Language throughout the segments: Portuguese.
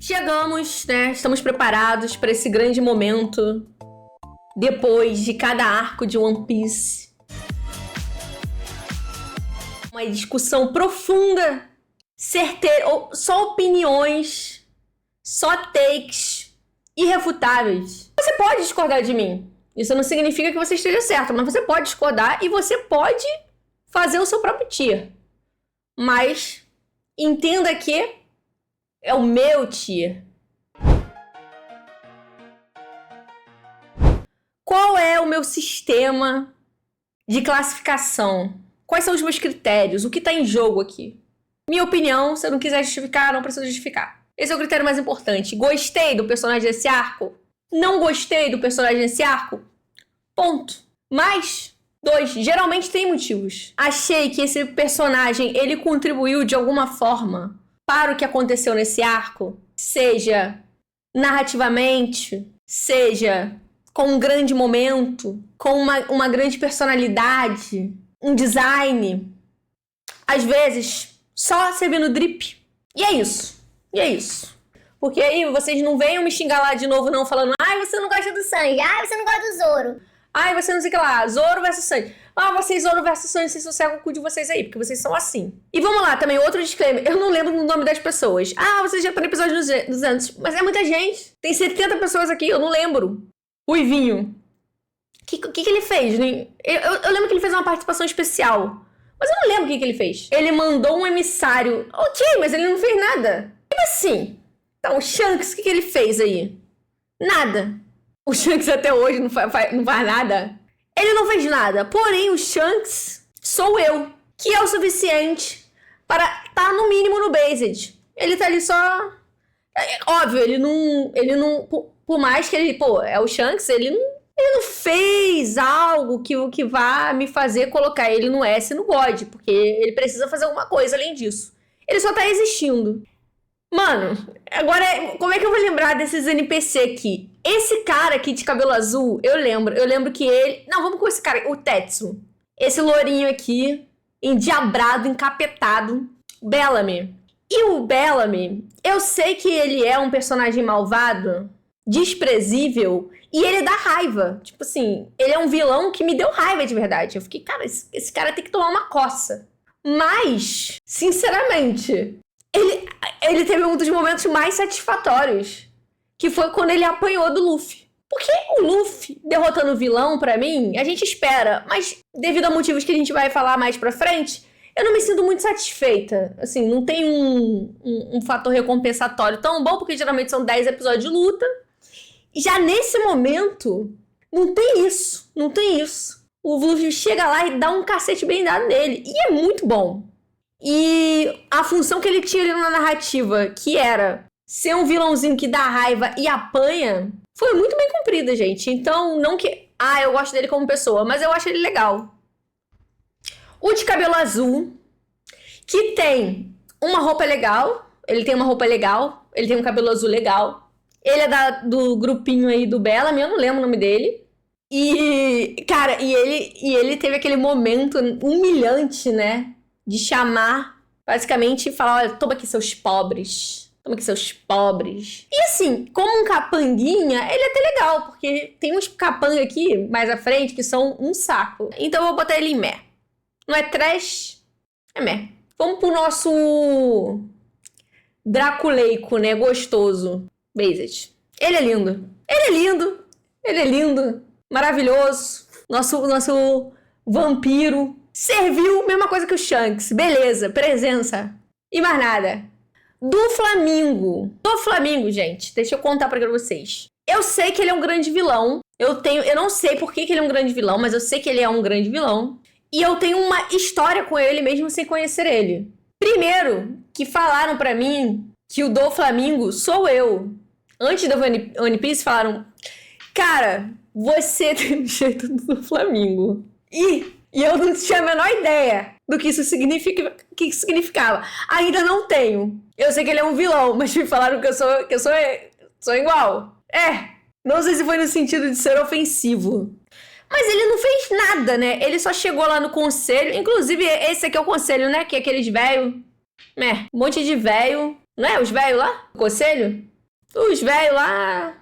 Chegamos, né? Estamos preparados para esse grande momento. Depois de cada arco de One Piece. Uma discussão profunda, certeira, só opiniões, só takes irrefutáveis. Você pode discordar de mim. Isso não significa que você esteja certo, mas você pode discordar e você pode fazer o seu próprio tier. Mas entenda que é o meu tier. Qual é o meu sistema de classificação? Quais são os meus critérios? O que está em jogo aqui? Minha opinião, se eu não quiser justificar, não preciso justificar. Esse é o critério mais importante. Gostei do personagem desse arco? Não gostei do personagem desse arco? Ponto. Mas, 2, geralmente tem motivos. Achei que esse personagem, ele contribuiu de alguma forma para o que aconteceu nesse arco, seja narrativamente, seja com um grande momento, com uma grande personalidade, um design, às vezes só servindo drip. E é isso. Porque aí vocês não venham me xingar lá de novo não, falando ai, você não gosta do Sanji, ai, você não gosta do Zoro, ai, você não sei o que lá, Zoro versus Sanji. Ah, vocês Zoro versus Sanji, vocês sossegam o cu de vocês aí, porque vocês são assim. E vamos lá, também, outro disclaimer. Eu não lembro o nome das pessoas. Ah, vocês já estão no episódio 200. Mas é muita gente. Tem 70 pessoas aqui, eu não lembro. Ruivinho. O que ele fez? Eu lembro que ele fez uma participação especial. Mas eu não lembro o que ele fez. Ele mandou um emissário. Ok, mas ele não fez nada. Tipo assim. Então, o Shanks, o que ele fez aí? Nada. O Shanks até hoje não faz nada. Ele não fez nada, porém o Shanks sou eu, que é o suficiente para estar no mínimo no Based. Ele tá ali só... óbvio, ele não... Por mais que ele... é o Shanks, ele não fez algo que vá me fazer colocar ele no S e no God, porque ele precisa fazer alguma coisa além disso. Ele só tá existindo. Mano, agora, como é que eu vou lembrar desses NPC aqui? Esse cara aqui de cabelo azul, eu lembro que ele... Não, vamos com esse cara, o Tetsu. Esse lourinho aqui, endiabrado, encapetado, Bellamy. E o Bellamy, eu sei que ele é um personagem malvado, desprezível, e ele dá raiva. Tipo assim, ele é um vilão que me deu raiva de verdade. Eu fiquei, cara, esse cara tem que tomar uma coça. Mas, sinceramente... Ele teve um dos momentos mais satisfatórios, que foi quando ele apanhou do Luffy. Porque o Luffy derrotando o vilão, pra mim, a gente espera, mas devido a motivos que a gente vai falar mais pra frente, eu não me sinto muito satisfeita. Assim, não tem um fator recompensatório tão bom, porque geralmente são 10 episódios de luta. E já nesse momento, não tem isso. O Luffy chega lá e dá um cacete bem dado nele. E é muito bom. E a função que ele tinha ali na narrativa, que era ser um vilãozinho que dá raiva e apanha, foi muito bem cumprida, gente. Então, não que... eu gosto dele como pessoa, mas eu acho ele legal. O de cabelo azul, que tem uma roupa legal, ele tem um cabelo azul legal. Ele é do grupinho aí do Bellamy, eu não lembro o nome dele. E, cara, ele teve aquele momento humilhante, né? De chamar, basicamente, e falar, olha, toma aqui seus pobres. E assim, como um capanguinha, ele é até legal, porque tem uns capanga aqui, mais à frente, que são um saco. Então eu vou botar ele em meh. Não é trash, é meh. Vamos pro nosso Draculeico, né, gostoso. Based. Ele é lindo. Maravilhoso. Nosso vampiro. Serviu, mesma coisa que o Shanks. Beleza, presença. E mais nada. Do Flamingo, gente. Deixa eu contar pra vocês. Eu sei que ele é um grande vilão. Eu não sei por que ele é um grande vilão, mas eu sei que ele é um grande vilão. E eu tenho uma história com ele mesmo sem conhecer ele. Primeiro, que falaram pra mim que o do Flamingo sou eu. Antes da One Piece falaram, cara, você tem o jeito do Flamingo. E eu não tinha a menor ideia do que isso significava. Ainda não tenho. Eu sei que ele é um vilão, mas me falaram que eu sou igual. Não sei se foi no sentido de ser ofensivo. Mas ele não fez nada, né? Ele só chegou lá no conselho. Inclusive, esse aqui é o conselho, né? Que é aqueles velho. Um monte de velho. Não é? Os velhos lá? O conselho? Os velhos lá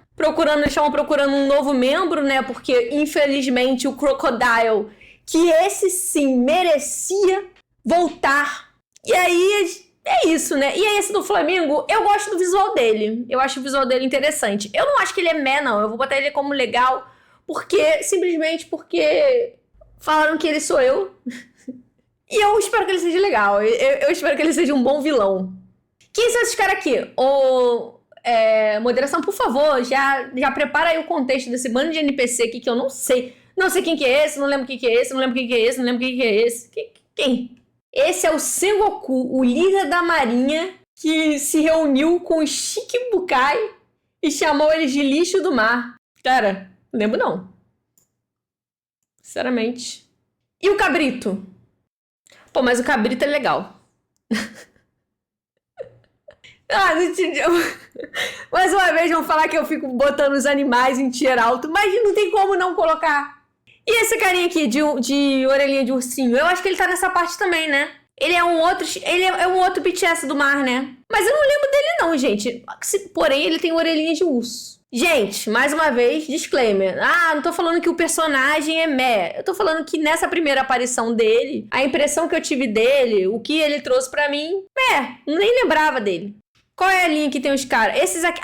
estavam procurando um novo membro, né? Porque, infelizmente, o Crocodile, que esse sim merecia voltar. E aí, é isso, né? E aí, esse do Flamengo, eu gosto do visual dele. Eu acho o visual dele interessante. Eu não acho que ele é meh, não. Eu vou botar ele como legal, simplesmente porque falaram que ele sou eu. E eu espero que ele seja legal. Eu espero que ele seja um bom vilão. Quem são esses caras aqui? Moderação, por favor, já prepara aí o contexto desse bando de NPC aqui que eu não sei. Não sei quem que é esse, não lembro quem que é esse, não lembro quem que é esse, não lembro quem que é esse. Quem? Esse é o Sengoku, o líder da marinha, que se reuniu com o Shikibukai e chamou eles de lixo do mar. Cara, não lembro não. Sinceramente. E o Cabrito? Pô, mas o Cabrito é legal. Não entendi. Mais uma vez vão falar que eu fico botando os animais em tier alto, mas não tem como não colocar. E esse carinha aqui de orelhinha de ursinho? Eu acho que ele tá nessa parte também, né? Ele é um outro BTS do mar, né? Mas eu não lembro dele não, gente. Porém, ele tem orelhinha de urso. Gente, mais uma vez, disclaimer. Não tô falando que o personagem é meh. Eu tô falando que nessa primeira aparição dele, a impressão que eu tive dele, o que ele trouxe pra mim, nem lembrava dele. Qual é a linha que tem os caras? Esses aqui...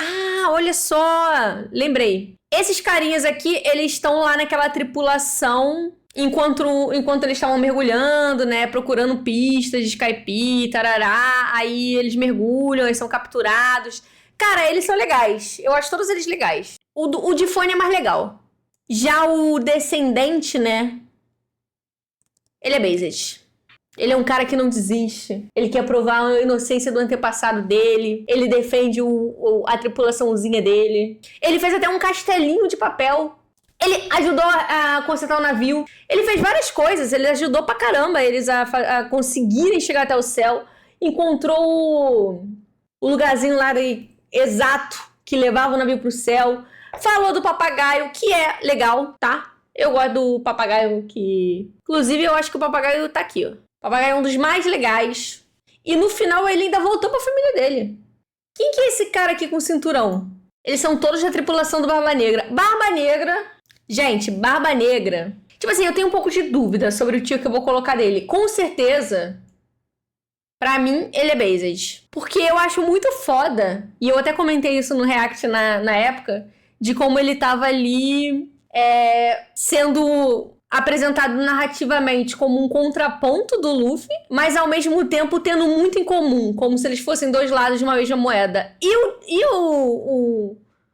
olha só! Lembrei. Esses carinhas aqui, eles estão lá naquela tripulação enquanto eles estavam mergulhando, né? Procurando pistas de Skype, tarará. Aí eles mergulham, eles são capturados. Cara, eles são legais. Eu acho todos eles legais. O de fone é mais legal. Já o descendente, né? Ele é based. Ele é um cara que não desiste. Ele quer provar a inocência do antepassado dele. Ele defende a tripulaçãozinha dele. Ele fez até um castelinho de papel. Ele ajudou a consertar o navio. Ele fez várias coisas. Ele ajudou pra caramba eles a conseguirem chegar até o céu. Encontrou o lugarzinho lá exato que levava o navio pro céu. Falou do papagaio, que é legal, tá? Eu gosto do papagaio que... Inclusive, eu acho que o papagaio tá aqui, ó. O papagaio é um dos mais legais. E no final ele ainda voltou pra família dele. Quem que é esse cara aqui com o cinturão? Eles são todos da tripulação do Barba Negra. Barba Negra... Gente, Barba Negra... Tipo assim, eu tenho um pouco de dúvida sobre o tio que eu vou colocar dele. Com certeza, pra mim, ele é based. Porque eu acho muito foda. E eu até comentei isso no React na época. De como ele tava ali... sendo... apresentado narrativamente como um contraponto do Luffy, mas ao mesmo tempo tendo muito em comum, como se eles fossem dois lados de uma mesma moeda. E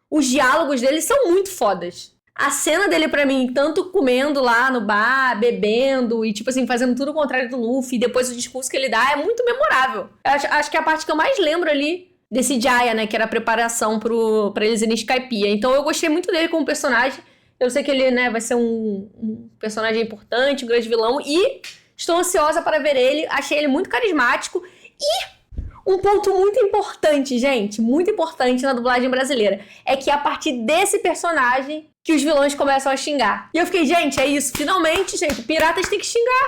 os diálogos deles são muito fodas. A cena dele, pra mim, tanto comendo lá no bar, bebendo e, tipo assim, fazendo tudo o contrário do Luffy, e depois o discurso que ele dá é muito memorável. Acho que é a parte que eu mais lembro ali desse Jaya, né, que era a preparação pra eles irem em Skypiea. Então eu gostei muito dele como personagem. Eu sei que ele, né, vai ser um personagem importante, um grande vilão. E estou ansiosa para ver ele. Achei ele muito carismático. E um ponto muito importante, gente, muito importante na dublagem brasileira, é que é a partir desse personagem que os vilões começam a xingar. E eu fiquei, gente, é isso. Finalmente, gente, piratas têm que xingar.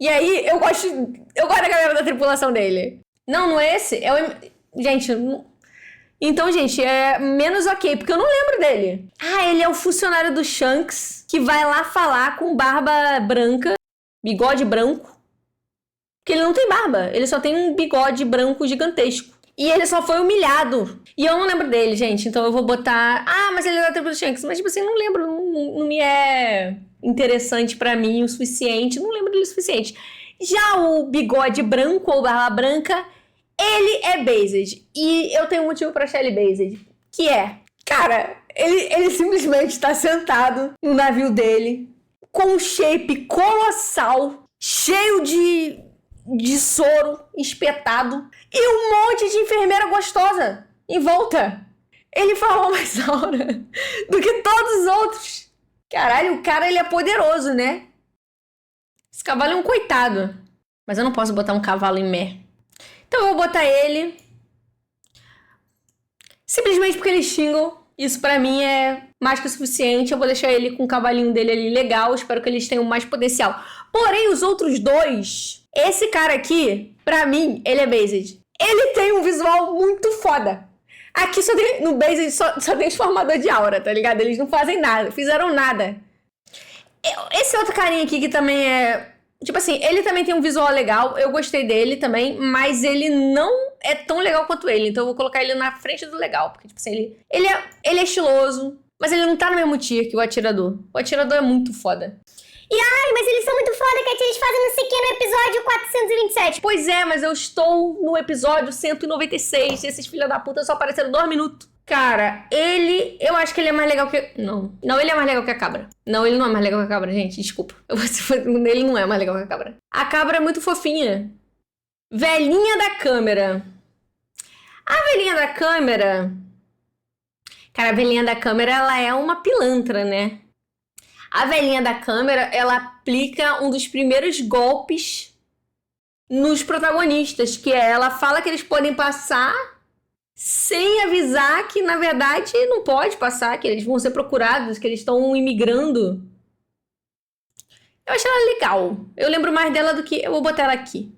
E aí, eu gosto da galera da tripulação dele. Não é esse? Gente... Então, gente, é menos ok, porque eu não lembro dele. Ele é o funcionário do Shanks, que vai lá falar com barba branca, bigode branco. Porque ele não tem barba, ele só tem um bigode branco gigantesco. E ele só foi humilhado. E eu não lembro dele, gente, então eu vou botar... mas ele é da tribo do Shanks. Mas, tipo assim, não lembro, não me é interessante pra mim o suficiente. Não lembro dele o suficiente. Já o bigode branco ou barba branca... Ele é based. E eu tenho um motivo pra achar ele based. Que é... Cara, ele simplesmente tá sentado no navio dele. Com um shape colossal. Cheio de soro espetado. E um monte de enfermeira gostosa em volta. Ele falou mais aura do que todos os outros. Caralho, o cara, ele é poderoso, né? Esse cavalo é um coitado. Mas eu não posso botar um cavalo em meh. Então eu vou botar ele simplesmente porque eles xingam. Isso pra mim é mais que o suficiente. Eu vou deixar ele com o cavalinho dele ali legal. Espero que eles tenham mais potencial. Porém, os outros dois... Esse cara aqui, pra mim, ele é based. Ele tem um visual muito foda. Aqui no Base só tem transformador de aura, tá ligado? Eles não fazem nada, fizeram nada. Esse outro carinha aqui que também é... Tipo assim, ele também tem um visual legal, eu gostei dele também, mas ele não é tão legal quanto ele, então eu vou colocar ele na frente do legal, porque tipo assim, ele é estiloso, mas ele não tá no mesmo tier que o atirador. O atirador é muito foda. Ai, mas eles são muito foda, Cat, eles fazem não sei o que no episódio 427. Pois é, mas eu estou no episódio 196, e esses filha da puta só apareceram 2 minutos. Cara, eu acho que ele é mais legal que... Não, ele é mais legal que a cabra. Não, ele não é mais legal que a cabra, gente, desculpa. Ele não é mais legal que a cabra. A cabra é muito fofinha. Velhinha da câmera. A velhinha da câmera... Cara, a velhinha da câmera, ela é uma pilantra, né? A velhinha da câmera, ela aplica um dos primeiros golpes nos protagonistas, que é ela fala que eles podem passar sem avisar que, na verdade, não pode passar, que eles vão ser procurados, que eles estão imigrando. Eu acho ela legal. Eu lembro mais dela do que... Eu vou botar ela aqui.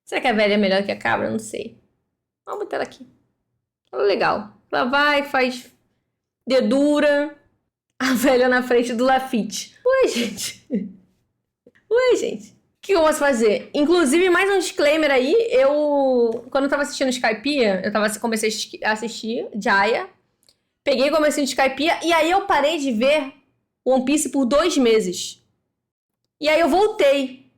Será que a velha é melhor que a cabra? Não sei. Vou botar ela aqui. Ela é legal. Ela vai, faz dedura. A velha na frente do Lafitte. Ué, gente. O que eu posso fazer? Inclusive, mais um disclaimer aí. Quando eu tava assistindo Skypiea, comecei a assistir Jaya. Peguei e comecei a Skypiea. E aí eu parei de ver One Piece por 2 meses. E aí eu voltei.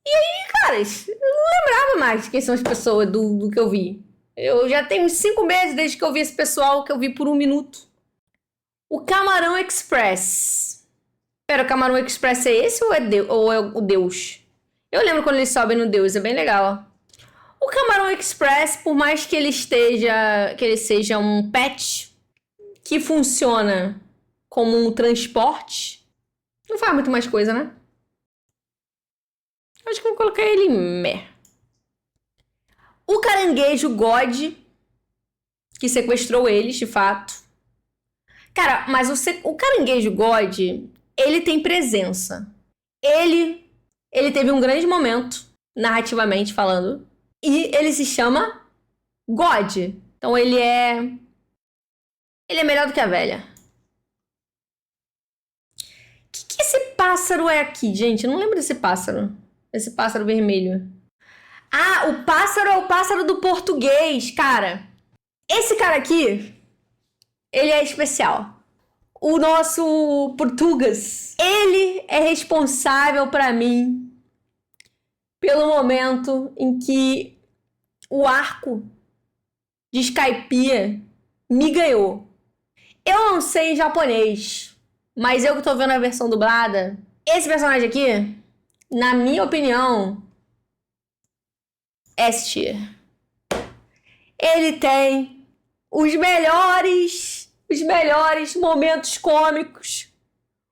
E aí, cara, eu não lembrava mais quem são as pessoas do que eu vi. Eu já tenho uns 5 meses desde que eu vi esse pessoal que eu vi por 1 minuto. O Camarão Express. Pera, o Camarão Express é esse ou é o Deus? Eu lembro quando eles sobem no Deus, é bem legal. O Camarão Express, por mais que ele seja um pet que funciona como um transporte, não faz muito mais coisa, né? Acho que eu vou colocar ele em meh. O Caranguejo God, que sequestrou eles, de fato. Cara, mas o Caranguejo God, ele tem presença. Ele teve um grande momento, narrativamente falando, e ele se chama God. Então ele é melhor do que a velha. O que esse pássaro é aqui, gente? Eu não lembro desse pássaro. Esse pássaro vermelho. Ah, o pássaro é o pássaro do português, cara. Esse cara aqui, ele é especial. O nosso Portugas, ele é responsável pra mim pelo momento em que o arco de Skypiea me ganhou. Eu não sei em japonês, mas eu que tô vendo a versão dublada, esse personagem aqui, na minha opinião, S tier. Ele tem os melhores momentos cômicos.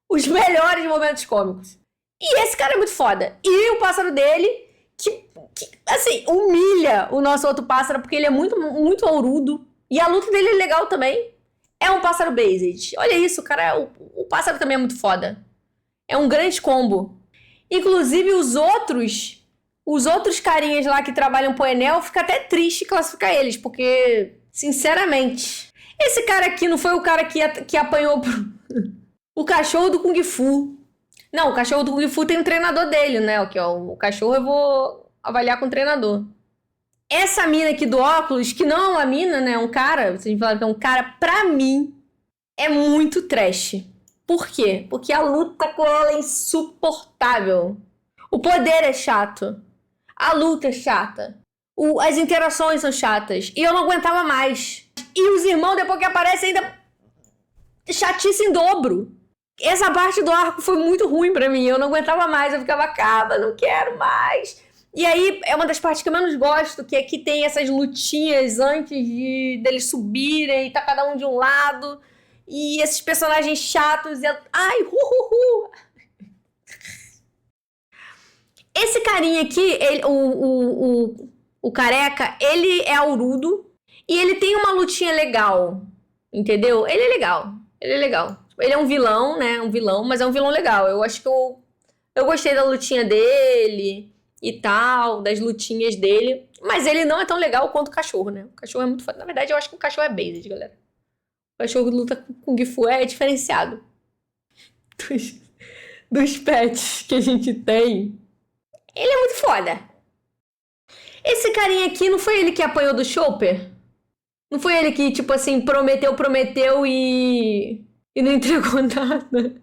Os melhores momentos cômicos. E esse cara é muito foda. E o pássaro dele, que assim, humilha o nosso outro pássaro, porque ele é muito, muito ourudo. E a luta dele é legal também. É um pássaro based. Olha isso, cara. O pássaro também é muito foda. É um grande combo. Inclusive, os outros carinhas lá que trabalham pro Enel, fica até triste classificar eles, porque, sinceramente, esse cara aqui não foi o cara que apanhou o cachorro do Kung Fu. Não, o cachorro do Kung Fu tem um treinador dele, né? O cachorro eu vou avaliar com o treinador. Essa mina aqui do óculos, que não é uma mina, né? É um cara, vocês falaram que é um cara, pra mim, é muito trash. Por quê? Porque a luta com ela é insuportável. O poder é chato. A luta é chata. As interações são chatas. E eu não aguentava mais. E os irmãos, depois que aparecem, ainda chatice em dobro. Essa parte do arco foi muito ruim pra mim. Eu não aguentava mais. Eu ficava, acaba, não quero mais. E aí, é uma das partes que eu menos gosto, que é que tem essas lutinhas antes deles subirem, e tá cada um de um lado. E esses personagens chatos. Ai, Esse carinha aqui, o careca, ele é aurudo. E ele tem uma lutinha legal. Entendeu? Ele é legal. Ele é um vilão, né? Mas é um vilão legal. Eu acho que eu gostei da lutinha dele e tal, das lutinhas dele. Mas ele não é tão legal quanto o cachorro, né? O cachorro é muito foda. Na verdade, eu acho que o cachorro é based, galera. O cachorro que luta com Kung Fu é diferenciado. Dos pets que a gente tem. Ele é muito foda. Esse carinha aqui, não foi ele que apanhou do Chopper? Não foi ele que, tipo assim, prometeu e não entregou nada?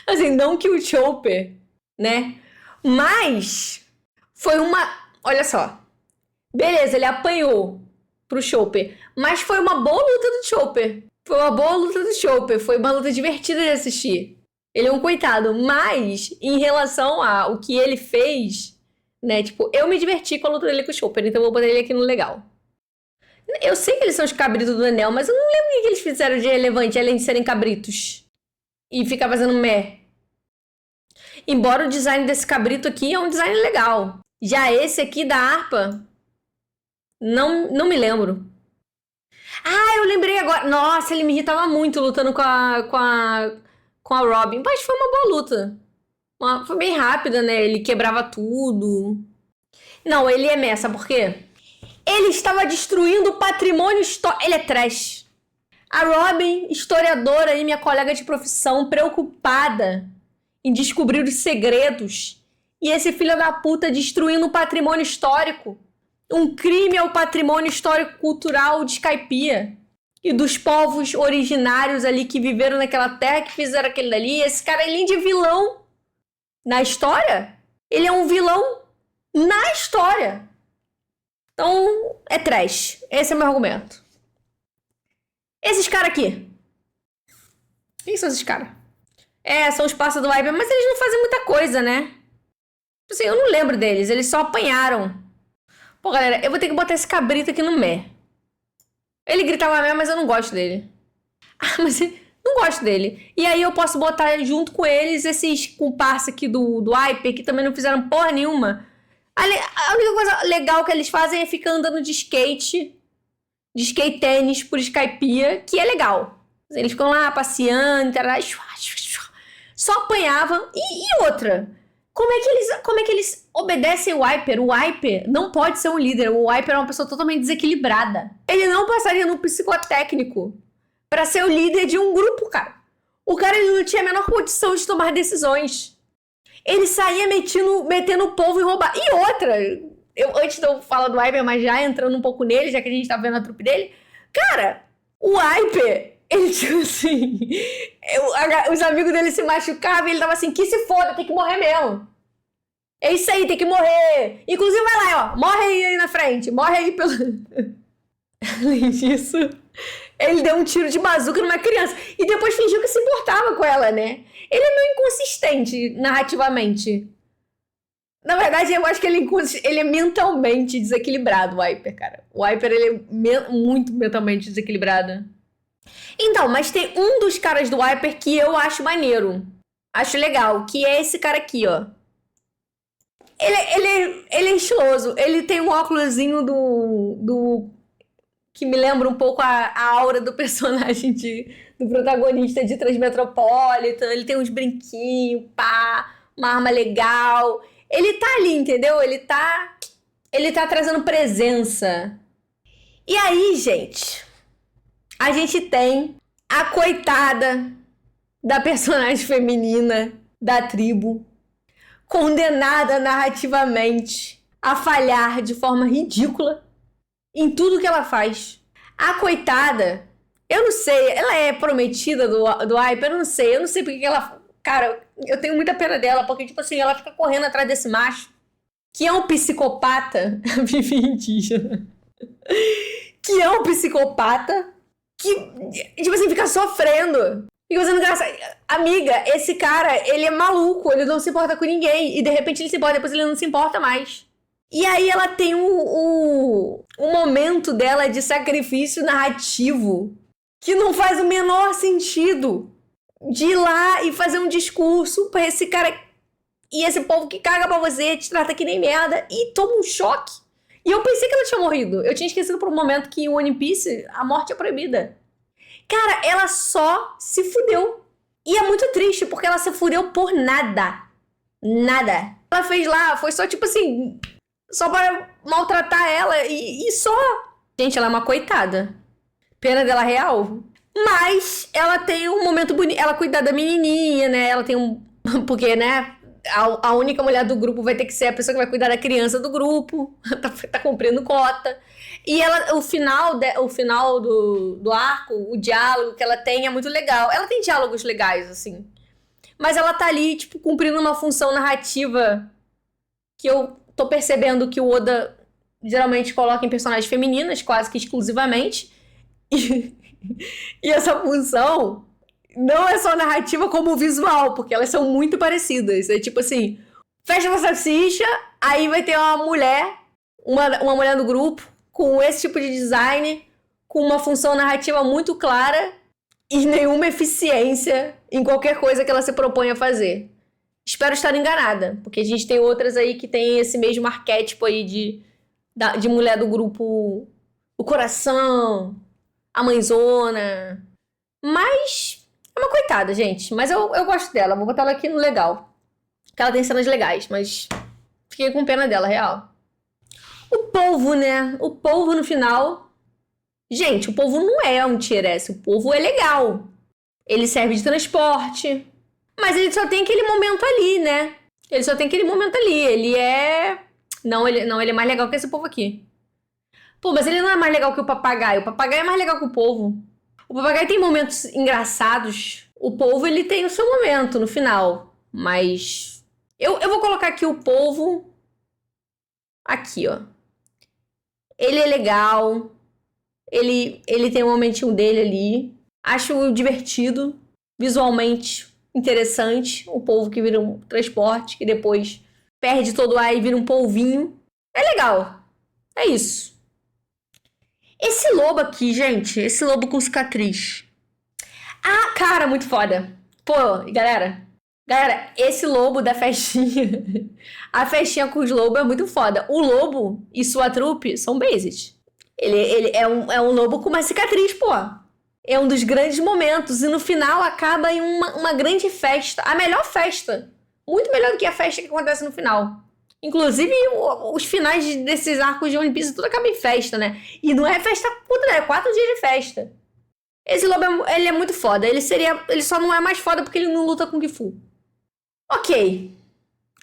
Assim, não que o Chopper, né? Mas foi uma... Olha só. Beleza, ele apanhou pro Chopper. Mas foi uma boa luta do Chopper. Foi uma boa luta do Chopper. Foi uma luta divertida de assistir. Ele é um coitado. Mas, em relação ao que ele fez, né? Tipo, eu me diverti com a luta dele com o Chopper. Então eu vou botar ele aqui no legal. Eu sei que eles são os cabritos do Enel, mas eu não lembro o que eles fizeram de relevante, além de serem cabritos. E ficar fazendo meh. Embora o design desse cabrito aqui é um design legal. Já esse aqui da harpa, não me lembro. Ah, eu lembrei agora. Nossa, ele me irritava muito lutando com a Robin. Mas foi uma boa luta. Foi bem rápida, né? Ele quebrava tudo. Não, ele é meh, sabe por quê? Ele estava destruindo o patrimônio histórico. Ele é trash. A Robin, historiadora e minha colega de profissão, preocupada em descobrir os segredos. E esse filho da puta destruindo o patrimônio histórico. Um crime ao patrimônio histórico-cultural de Skypiea. E dos povos originários ali que viveram naquela terra, que fizeram aquele dali. Esse cara, além de vilão na história, ele é um vilão na história. Então, é trash. Esse é o meu argumento. Esses caras aqui. Quem são esses caras? São os pássaros do Viper, mas eles não fazem muita coisa, né? Assim, eu não lembro deles, eles só apanharam. Pô, galera, eu vou ter que botar esse cabrito aqui no meh. Ele gritava meh, mas eu não gosto dele. Ah, mas eu não gosto dele. E aí eu posso botar junto com eles esses comparsa aqui do Viper, que também não fizeram porra nenhuma. A única coisa legal que eles fazem é ficar andando de skate tênis por Skypiea, que é legal. Eles ficam lá passeando, só apanhavam. E outra, como é que eles obedecem o Viper? O Viper não pode ser um líder. O Viper é uma pessoa totalmente desequilibrada. Ele não passaria no psicotécnico pra ser o líder de um grupo, cara. O cara ele não tinha a menor condição de tomar decisões. Ele saía metendo o povo em roubar. E outra, antes de eu falar do Viper, mas já entrando um pouco nele, já que a gente tá vendo a trupe dele, cara, o Viper, ele tipo assim, os amigos dele se machucavam e ele tava assim, que se foda, tem que morrer mesmo. É isso aí, tem que morrer. Inclusive vai lá, ó, morre aí na frente, morre aí pelo... Além disso, ele deu um tiro de bazuca numa criança e depois fingiu que se importava com ela, né? Ele é meio inconsistente narrativamente. Na verdade, eu acho que ele é mentalmente desequilibrado, o Viper, cara. O Viper, ele é muito mentalmente desequilibrado. Então, mas tem um dos caras do Viper que eu acho maneiro. Acho legal, que é esse cara aqui, ó. Ele é estiloso. Ele tem um óculosinho do que me lembra um pouco a aura do personagem do protagonista de Transmetropolitan. Ele tem uns brinquinhos, pá, uma arma legal. Ele tá ali, entendeu? Ele tá trazendo presença. E aí, gente, a gente tem a coitada da personagem feminina da tribo, condenada narrativamente a falhar de forma ridícula em tudo que ela faz. A coitada, eu não sei, ela é prometida do Viper, eu não sei porque ela... Cara, eu tenho muita pena dela, porque, tipo assim, ela fica correndo atrás desse macho, que é um psicopata, vive indígena, que é um psicopata, que, tipo assim, fica sofrendo. Fica fazendo graça. Amiga, esse cara, ele é maluco, ele não se importa com ninguém, e de repente ele se importa, depois ele não se importa mais. E aí ela tem um momento dela de sacrifício narrativo que não faz o menor sentido. De ir lá e fazer um discurso pra esse cara e esse povo que caga pra você, te trata que nem merda, e toma um choque. E eu pensei que ela tinha morrido. Eu tinha esquecido por um momento que em One Piece a morte é proibida. Cara, ela só se fudeu. E é muito triste, porque ela se fudeu por nada. Nada. Ela fez lá, foi só tipo assim... só pra maltratar ela e só. Gente, ela é uma coitada. Pena dela real. Mas ela tem um momento bonito. Ela cuida da menininha, né? Ela tem um... Porque, né? A única mulher do grupo vai ter que ser a pessoa que vai cuidar da criança do grupo. Tá cumprindo cota. E ela, o final do arco, o diálogo que ela tem é muito legal. Ela tem diálogos legais, assim. Mas ela tá ali, tipo, cumprindo uma função narrativa que eu tô percebendo que o Oda geralmente coloca em personagens femininas, quase que exclusivamente. E essa função não é só narrativa como visual, porque elas são muito parecidas. É tipo assim, festa da salsicha, aí vai ter uma mulher no grupo, com esse tipo de design, com uma função narrativa muito clara e nenhuma eficiência em qualquer coisa que ela se propõe a fazer. Espero estar enganada, porque a gente tem outras aí que tem esse mesmo arquétipo aí de mulher do grupo, o coração, a mãezona. Mas é uma coitada, gente. Mas eu gosto dela, vou botar ela aqui no legal. Porque ela tem cenas legais, mas fiquei com pena dela, real. O polvo, né? O polvo no final. Gente, o polvo não é um tier S. O polvo é legal. Ele serve de transporte. Mas ele só tem aquele momento ali, né? Ele só tem aquele momento ali. Ele é... Não, ele é mais legal que esse povo aqui. Pô, mas ele não é mais legal que o papagaio. O papagaio é mais legal que o polvo. O papagaio tem momentos engraçados. O polvo, ele tem o seu momento no final. Mas... Eu vou colocar aqui o polvo... Aqui, ó. Ele é legal. Ele tem um momentinho dele ali. Acho divertido. Visualmente interessante. O polvo que vira um transporte. Que depois perde todo o ar e vira um polvinho. É legal. É isso. Esse lobo aqui, gente. Esse lobo com cicatriz. Ah, cara, muito foda. Pô, galera, esse lobo da festinha, a festinha com os lobos é muito foda. O lobo e sua trupe são based. Ele é um lobo com uma cicatriz, pô. É um dos grandes momentos. E no final acaba em uma grande festa. A melhor festa. Muito melhor do que a festa que acontece no final. Inclusive, os finais desses arcos de One Piece tudo acaba em festa, né? E não é festa puta, é 4 dias de festa. Esse lobo, ele é muito foda. Ele só não é mais foda porque ele não luta com Kung Fu. Ok.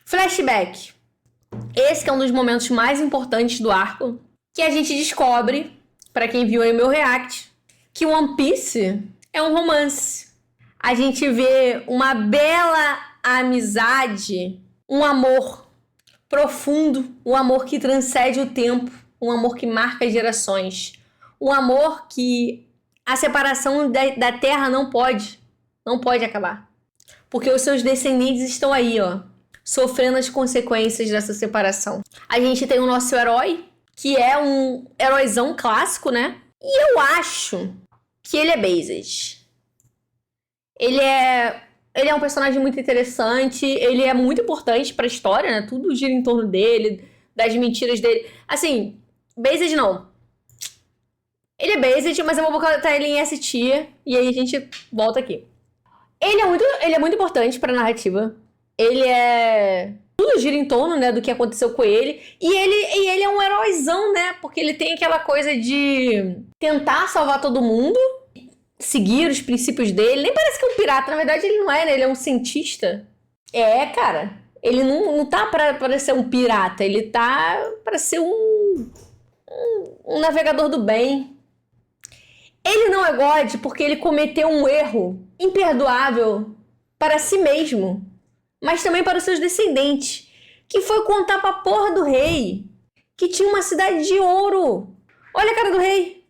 Flashback. Esse que é um dos momentos mais importantes do arco. Que a gente descobre, pra quem viu aí o meu react, que One Piece é um romance. A gente vê uma bela amizade, um amor profundo, um amor que transcende o tempo, um amor que marca gerações. Um amor que a separação da Terra não pode acabar. Porque os seus descendentes estão aí, ó, sofrendo as consequências dessa separação. A gente tem o nosso herói, que é um heróizão clássico, né? E eu acho que ele é based. Ele é um personagem muito interessante, ele é muito importante pra história, né? Tudo gira em torno dele, das mentiras dele. Assim, based não. Ele é based, mas eu vou botar ele em S-tier e aí a gente volta aqui. Ele é muito importante pra narrativa. Tudo gira em torno, né, do que aconteceu com ele. E ele é um heróizão, né? Porque ele tem aquela coisa de tentar salvar todo mundo, seguir os princípios dele. Nem parece que é um pirata, na verdade ele não é, né? Ele é um cientista. É, cara. Ele não tá pra ser um pirata, ele tá pra ser um navegador do bem. Ele não é God porque ele cometeu um erro imperdoável para si mesmo, mas também para os seus descendentes, que foi contar pra porra do rei que tinha uma cidade de ouro. Olha a cara do rei.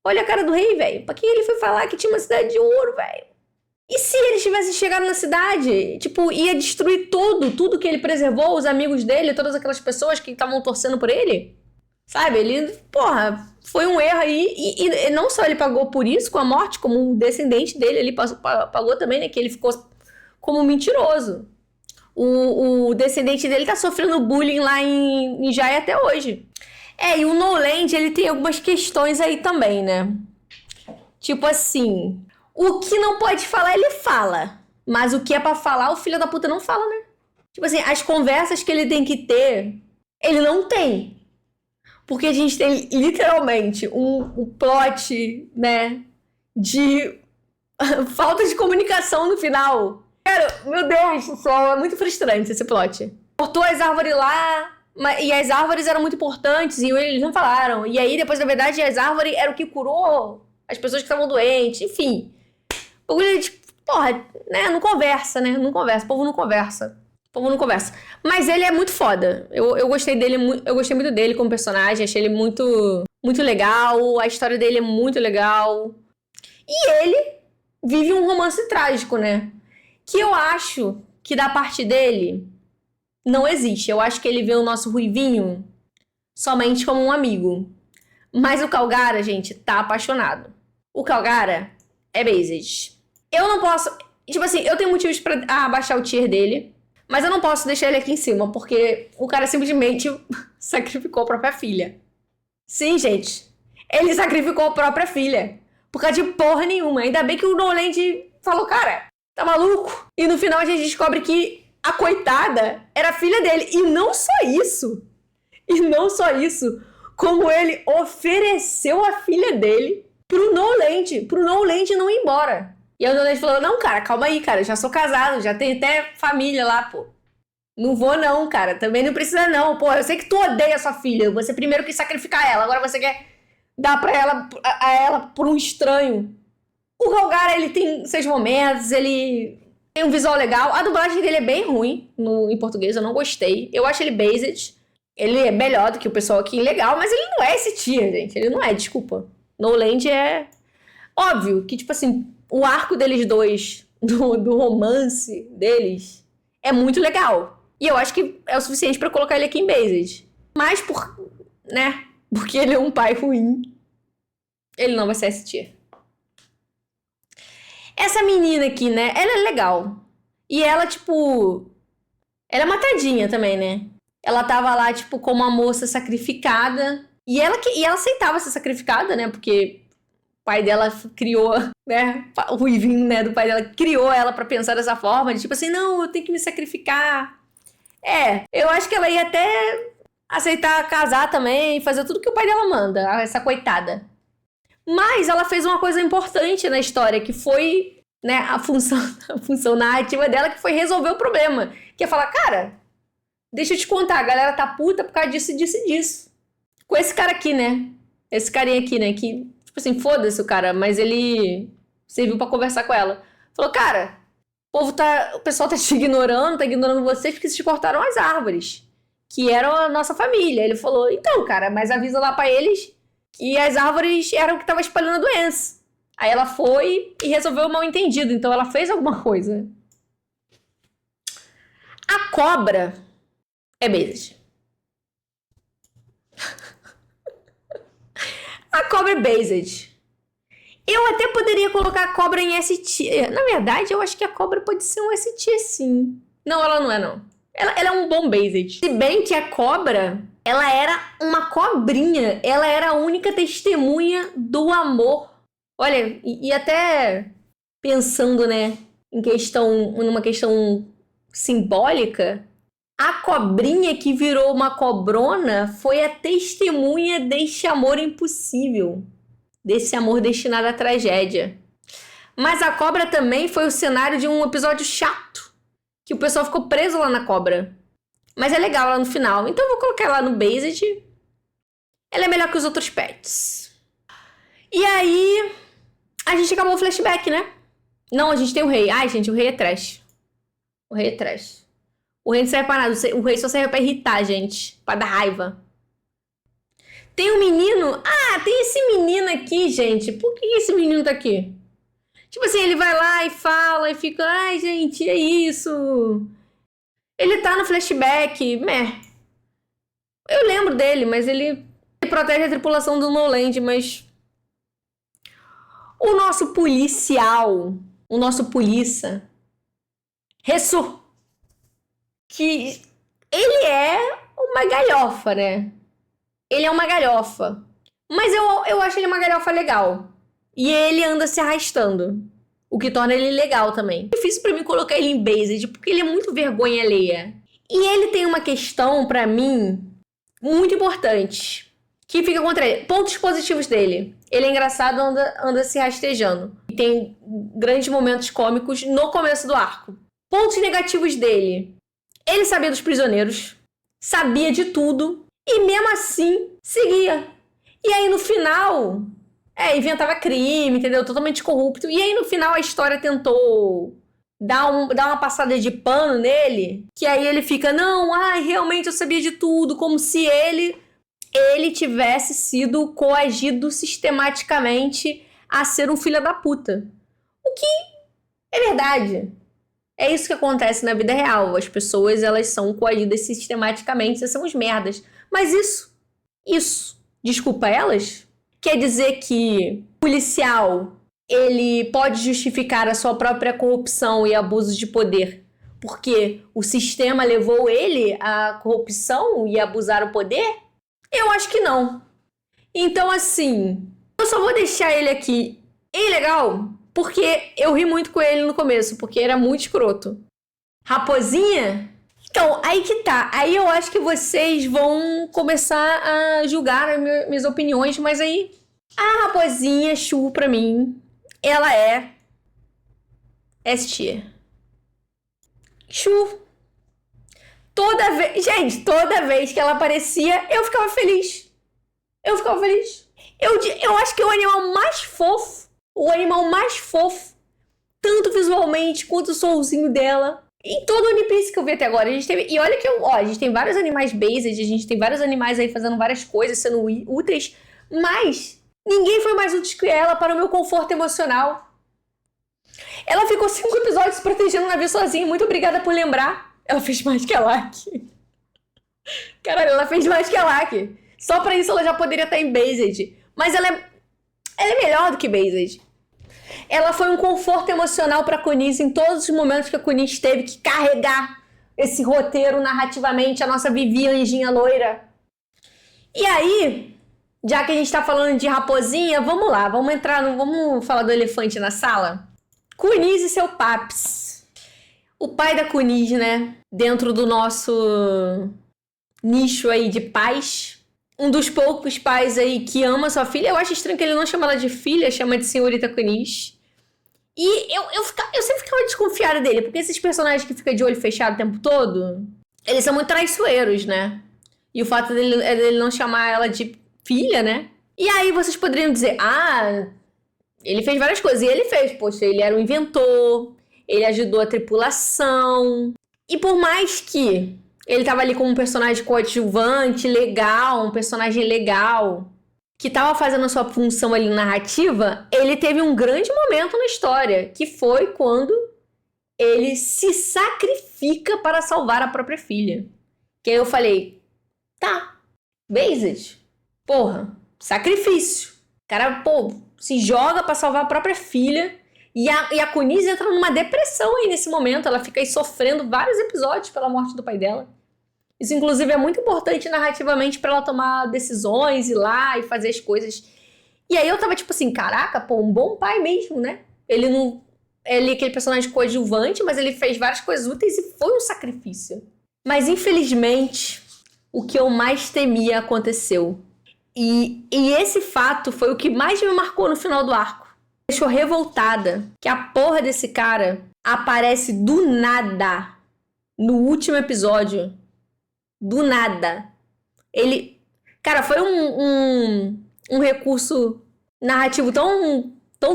Olha a cara do rei, velho. Pra quem ele foi falar que tinha uma cidade de ouro, velho? E se eles tivessem chegado na cidade? Tipo, ia destruir tudo que ele preservou, os amigos dele, todas aquelas pessoas que estavam torcendo por ele? Sabe, ele, porra, foi um erro aí. E não só ele pagou por isso com a morte, como o descendente dele, ele pagou também, né? Que ele ficou como mentiroso. O descendente dele tá sofrendo bullying lá em Jaya até hoje. E o No Land, ele tem algumas questões aí também, né? Tipo assim, o que não pode falar, ele fala. Mas o que é pra falar, o filho da puta não fala, né? Tipo assim, as conversas que ele tem que ter ele não tem. Porque a gente tem literalmente um plot, né, de falta de comunicação no final. Cara, meu Deus do céu, é muito frustrante esse plot. Cortou as árvores lá, e as árvores eram muito importantes e eles não falaram. E aí, depois, na verdade, as árvores eram o que curou as pessoas que estavam doentes, enfim. O tipo, porra, né, não conversa, né? Não conversa, o povo não conversa. O povo não conversa. Mas ele é muito foda. Eu gostei dele, eu gostei muito dele como personagem, achei ele muito, muito legal, a história dele é muito legal. E ele vive um romance trágico, né? Que eu acho que da parte dele não existe. Eu acho que ele vê o nosso Ruivinho somente como um amigo. Mas o Calgara, gente, tá apaixonado. O Calgara é based. Eu não posso... Tipo assim, eu tenho motivos pra abaixar o tier dele, mas eu não posso deixar ele aqui em cima, porque o cara simplesmente sacrificou a própria filha. Sim, gente. Ele sacrificou a própria filha. Por causa de porra nenhuma. Ainda bem que o Noland falou, cara, tá maluco? E no final a gente descobre que a coitada era a filha dele. E não só isso. Como ele ofereceu a filha dele pro Noland não ir embora. E aí o Noland falou, não, cara, calma aí, cara. Eu já sou casado, já tenho até família lá, pô. Não vou não, cara. Também não precisa não. Pô, eu sei que tu odeia a sua filha. Você primeiro quis sacrificar ela. Agora você quer dar pra ela por um estranho. O Calgara, ele tem seus momentos, ele tem um visual legal. A dublagem dele é bem ruim em português, eu não gostei. Eu acho ele based. Ele é melhor do que o pessoal aqui, legal, mas ele não é esse tier, gente. Ele não é, desculpa. Noland é... Óbvio que, tipo assim, o arco deles dois, do romance deles, é muito legal. E eu acho que é o suficiente pra colocar ele aqui em based. Mas porque ele é um pai ruim, ele não vai ser esse tier. Essa menina aqui, né? Ela é legal. E ela, tipo... Ela é matadinha também, né? Ela tava lá, tipo, como uma moça sacrificada. E ela aceitava ser sacrificada, né? Porque o pai dela criou, né? O Ruivinho, né? Do pai dela criou ela pra pensar dessa forma. De tipo assim, não, eu tenho que me sacrificar. Eu acho que ela ia até aceitar casar também. Fazer tudo que o pai dela manda. Essa coitada. Mas ela fez uma coisa importante na história, que foi, né, a função narrativa dela, que foi resolver o problema. Que é falar, cara, deixa eu te contar, a galera tá puta por causa disso, disso e disso. Com esse cara aqui, né? Esse carinha aqui, né? Que, tipo assim, foda-se o cara, mas ele serviu pra conversar com ela. Falou, cara, o pessoal tá te ignorando, tá ignorando vocês porque vocês cortaram as árvores, que eram a nossa família. Ele falou, então, cara, mas avisa lá pra eles que as árvores eram o que estavam espalhando a doença. Aí ela foi e resolveu o mal-entendido. Então ela fez alguma coisa. A cobra é based. A cobra é based. Eu até poderia colocar a cobra em S-tier. Na verdade, eu acho que a cobra pode ser um S-tier, sim. Não, ela não é, não. Ela é um bom based. Se bem que a cobra, ela era uma cobrinha. Ela era a única testemunha do amor. Olha, e até pensando, né, numa questão simbólica, a cobrinha que virou uma cobrona foi a testemunha deste amor impossível. Desse amor destinado à tragédia. Mas a cobra também foi o cenário de um episódio chato. Que o pessoal ficou preso lá na cobra. Mas é legal lá no final. Então eu vou colocar ela no based. Ela é melhor que os outros pets. E aí... a gente acabou o flashback, né? Não, a gente tem o rei. Ai, gente, o rei é trash. O rei é trash. O rei não serve pra nada. O rei só serve pra irritar, gente. Pra dar raiva. Tem um menino... Ah, tem esse menino aqui, gente. Por que esse menino tá aqui? Tipo assim, ele vai lá e fala e fica... Ai, gente, é isso. Ele tá no flashback. Eu lembro dele, mas ele protege a tripulação do Noland, mas... O nosso policial, o nosso polícia, Ressu, que ele é uma galhofa, né? Ele é uma galhofa. Mas eu acho ele uma galhofa legal. E ele anda se arrastando. O que torna ele legal também. É difícil pra mim colocar ele em based, porque ele é muito vergonha alheia. E ele tem uma questão, pra mim, muito importantes que fica contra ele. Pontos positivos dele. Ele é engraçado, anda se rastejando. E tem grandes momentos cômicos no começo do arco. Pontos negativos dele. Ele sabia dos prisioneiros, sabia de tudo e mesmo assim seguia. E aí no final, inventava crime, entendeu? Totalmente corrupto. E aí no final a história tentou dar uma passada de pano nele, que aí ele fica, não, realmente eu sabia de tudo, como se ele tivesse sido coagido sistematicamente a ser um filho da puta. O que é verdade. É isso que acontece na vida real. As pessoas, elas são coagidas sistematicamente, essas são os merdas. Mas isso, desculpa elas, quer dizer que o policial, ele pode justificar a sua própria corrupção e abuso de poder porque o sistema levou ele à corrupção e a abusar o poder? Eu acho que não. Então, assim, eu só vou deixar ele aqui ilegal porque eu ri muito com ele no começo, porque era muito escroto. Raposinha? Então, aí que tá. Aí eu acho que vocês vão começar a julgar as minhas opiniões, mas aí a Raposinha Chu, pra mim, ela é S-tier. Chu. Toda vez que ela aparecia, eu ficava feliz. Eu acho que é o animal mais fofo, tanto visualmente quanto o solzinho dela. Em todo o One Piece que eu vi até agora, e olha que a gente tem vários animais based, a gente tem vários animais aí fazendo várias coisas, sendo úteis, mas ninguém foi mais útil que ela para o meu conforto emocional. Ela ficou 5 episódios protegendo o navio sozinha, muito obrigada por lembrar. Ela fez mais que a Laki. Caralho, ela fez mais que a Laki. Só pra isso ela já poderia estar em based. Mas ela é melhor do que based. Ela foi um conforto emocional pra Kunice em todos os momentos que a Kunice teve que carregar esse roteiro narrativamente, a nossa Vivi Anjinha loira. E aí, já que a gente tá falando de raposinha, vamos lá, vamos falar do elefante na sala? Kunice e seu paps. O pai da Kunice, né, dentro do nosso nicho aí de pais, um dos poucos pais aí que ama sua filha. Eu acho estranho que ele não chama ela de filha, chama de senhorita Kunice. E eu sempre ficava desconfiada dele, porque esses personagens que ficam de olho fechado o tempo todo, eles são muito traiçoeiros, né? E o fato dele não chamar ela de filha, né? E aí vocês poderiam dizer, ele fez várias coisas. E ele fez, poxa, ele era um inventor, ele ajudou a tripulação. E por mais que ele tava ali como um personagem coadjuvante, legal, um personagem legal, que tava fazendo a sua função ali narrativa, ele teve um grande momento na história, que foi quando ele se sacrifica para salvar a própria filha. Que aí eu falei, tá, based, porra, sacrifício. O cara, se joga para salvar a própria filha, e a Kunice entra numa depressão aí nesse momento, ela fica aí sofrendo vários episódios pela morte do pai dela. Isso, inclusive, é muito importante narrativamente pra ela tomar decisões, ir lá e fazer as coisas. E aí eu tava tipo assim, caraca, um bom pai mesmo, né? Ele é aquele personagem coadjuvante, mas ele fez várias coisas úteis e foi um sacrifício. Mas, infelizmente, o que eu mais temia aconteceu. E esse fato foi o que mais me marcou no final do arco. Me deixou revoltada que a porra desse cara aparece do nada no último episódio. Do nada. Ele... Cara, foi um recurso narrativo tão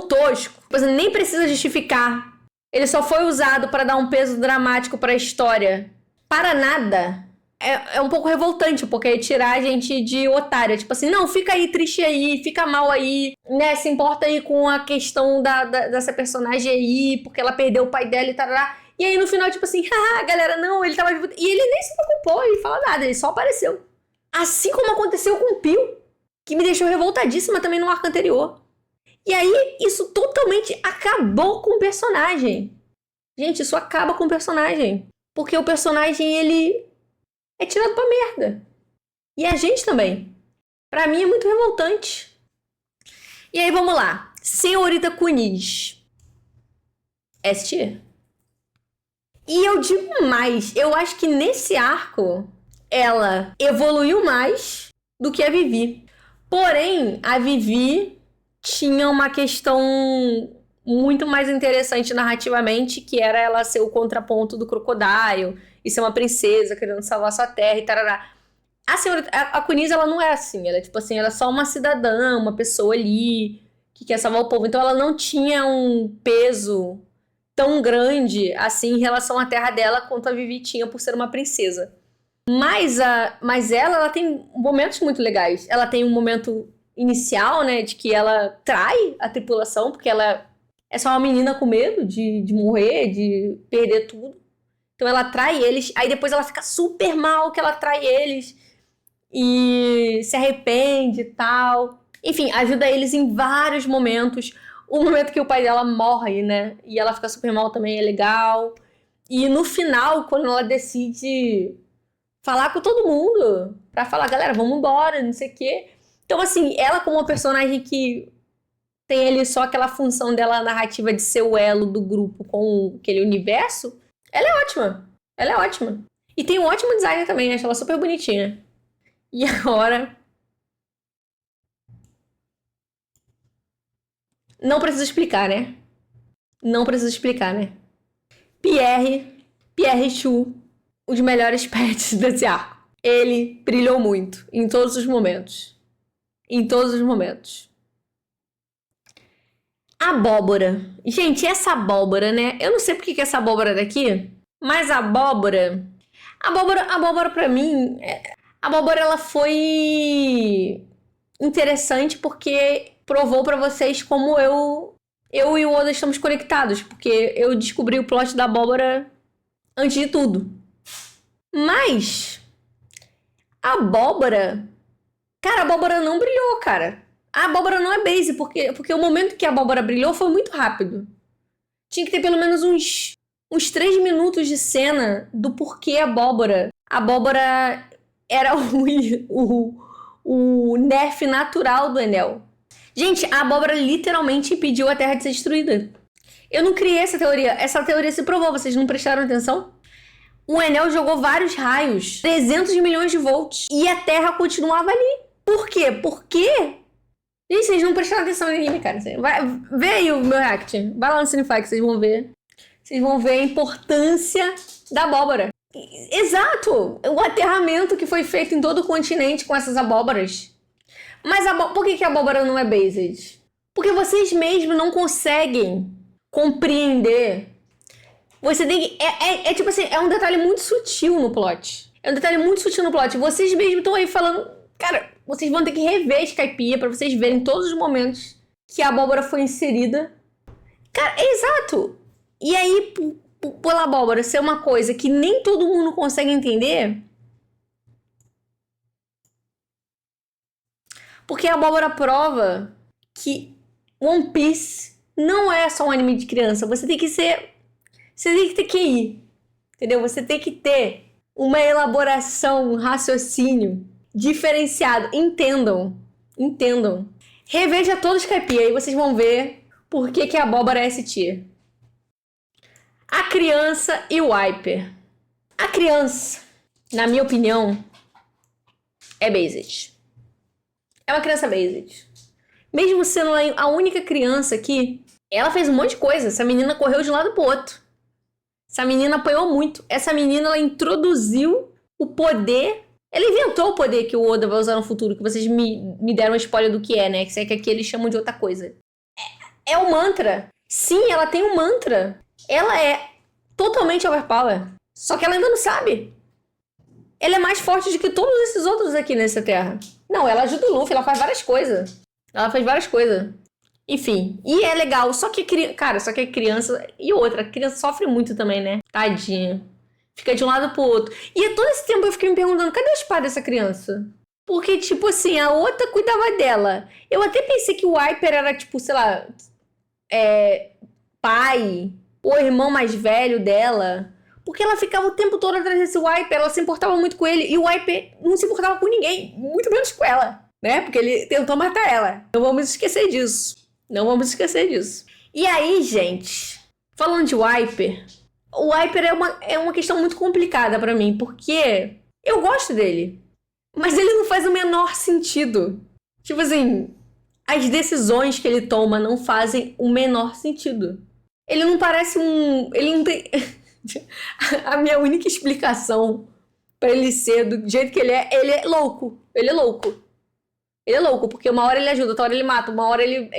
tosco. Você nem precisa justificar. Ele só foi usado para dar um peso dramático para a história. Para nada. É um pouco revoltante, porque é tirar a gente de otária. Tipo assim, não, fica aí triste aí, fica mal aí, né? Se importa aí com a questão dessa personagem aí, porque ela perdeu o pai dela e tal. E aí no final, tipo assim, galera, não, ele tava... E ele nem se preocupou, ele fala nada, ele só apareceu. Assim como aconteceu com o Pio, que me deixou revoltadíssima também no arco anterior. E aí, isso totalmente acabou com o personagem. Gente, isso acaba com o personagem. Porque o personagem, ele é tirado pra merda. E a gente também. Pra mim é muito revoltante. E aí, vamos lá. Senhorita Kunice. S-tier? E eu digo mais, eu acho que nesse arco, ela evoluiu mais do que a Vivi. Porém, a Vivi tinha uma questão muito mais interessante narrativamente, que era ela ser o contraponto do Crocodile e ser uma princesa querendo salvar sua terra e tarará. A Kunise, ela não é assim. Ela é tipo assim, ela é só uma cidadã, uma pessoa ali que quer salvar o povo. Então ela não tinha um peso tão grande assim em relação à terra dela quanto a Vivi tinha por ser uma princesa. Mas ela tem momentos muito legais. Ela tem um momento inicial, né, de que ela trai a tripulação, porque ela é só uma menina com medo de morrer, de perder tudo. Então ela trai eles, aí depois ela fica super mal que ela trai eles e se arrepende e tal. Enfim, ajuda eles em vários momentos. O momento que o pai dela morre, né, e ela fica super mal também é legal. E no final, quando ela decide falar com todo mundo, pra falar, galera, vamos embora, não sei o quê. Então, assim, ela como uma personagem que tem ali só aquela função dela narrativa de ser o elo do grupo com aquele universo, ela é ótima. Ela é ótima. E tem um ótimo design também, acho ela super bonitinha. E agora... Não preciso explicar, né? Não preciso explicar, né? Pierre Chu, os melhores pets desse arco. Ele brilhou muito em todos os momentos. Em todos os momentos. Abóbora. Gente, essa abóbora, né? Eu não sei porque que essa abóbora daqui, mas a abóbora pra mim, a abóbora ela foi interessante porque provou pra vocês como eu e o Oda estamos conectados, porque eu descobri o plot da abóbora antes de tudo. Mas a abóbora, cara, a abóbora não brilhou, cara. A abóbora não é base, porque o momento que a abóbora brilhou foi muito rápido. Tinha que ter pelo menos uns 3 minutos de cena do porquê a abóbora. A abóbora era o nerf natural do Enel. Gente, a abóbora literalmente impediu a Terra de ser destruída. Eu não criei essa teoria. Essa teoria se provou, vocês não prestaram atenção? O Enel jogou vários raios, 300 milhões de volts, e a Terra continuava ali. Por quê? Porque... Gente, vocês não prestaram atenção no anime, cara. Vê aí o meu react. Vai lá no Cinefy que vocês vão ver. Vocês vão ver a importância da abóbora. Exato! O aterramento que foi feito em todo o continente com essas abóboras. Mas por que a abóbora não é based? Porque vocês mesmos não conseguem compreender. Você tem que... tipo assim, é um detalhe muito sutil no plot. É um detalhe muito sutil no plot. Vocês mesmos estão aí falando... Cara, vocês vão ter que rever Skypiea pra vocês verem todos os momentos que a abóbora foi inserida. Cara, é exato! E aí, pela abóbora ser uma coisa que nem todo mundo consegue entender... Porque a abóbora prova que One Piece não é só um anime de criança. Você tem que ter QI, entendeu? Você tem que ter uma elaboração, um raciocínio diferenciado. Entendam. Reveja todos os Skypiea e vocês vão ver por que a abóbora é S-tier. A criança e o Hyper. A criança, na minha opinião, é based. É uma criança based. Mesmo sendo a única criança aqui, ela fez um monte de coisa. Essa menina correu de um lado pro outro. Essa menina apanhou muito. Essa menina, ela introduziu o poder. Ela inventou o poder que o Oda vai usar no futuro, que vocês me deram uma spoiler do que é, né? Que aqui eles chamam de outra coisa. É o mantra. Sim, ela tem um mantra. Ela é totalmente overpower. Só que ela ainda não sabe. Ela é mais forte do que todos esses outros aqui nessa terra. Não, ela ajuda o Luffy, ela faz várias coisas. Enfim, e é legal. Só que a criança... E outra, a criança sofre muito também, né? Tadinha. Fica de um lado pro outro. E todo esse tempo eu fiquei me perguntando, cadê os pais dessa criança? Porque, tipo assim, a outra cuidava dela. Eu até pensei que o Hyper era, tipo, sei lá... pai. Ou irmão mais velho dela. Porque ela ficava o tempo todo atrás desse Hyper. Ela se importava muito com ele. E o Hyper não se importava com ninguém. Muito menos com ela. Né? Porque ele tentou matar ela. Não vamos esquecer disso. E aí, gente... Falando de Hyper... O Hyper é uma questão muito complicada pra mim. Porque Eu gosto dele. Mas ele não faz o menor sentido. Tipo assim, as decisões que ele toma não fazem o menor sentido. Ele não parece um... Ele não tem... A minha única explicação pra ele ser do jeito que ele é louco. Ele é louco. Ele é louco, porque uma hora ele ajuda, outra hora ele mata, uma hora ele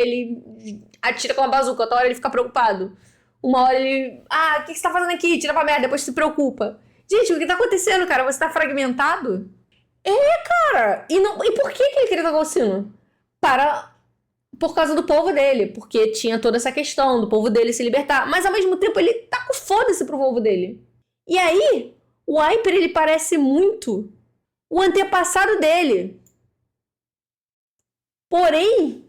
atira com uma bazuca, outra hora ele fica preocupado. Uma hora ele... o que você tá fazendo aqui? Tira pra merda, depois se preocupa. Gente, o que tá acontecendo, cara? Você tá fragmentado? Cara. E por que ele queria tocar o sino? Por causa do povo dele, porque tinha toda essa questão do povo dele se libertar. Mas ao mesmo tempo ele tá com foda-se pro povo dele. E aí, o Wiper, ele parece muito o antepassado dele. Porém,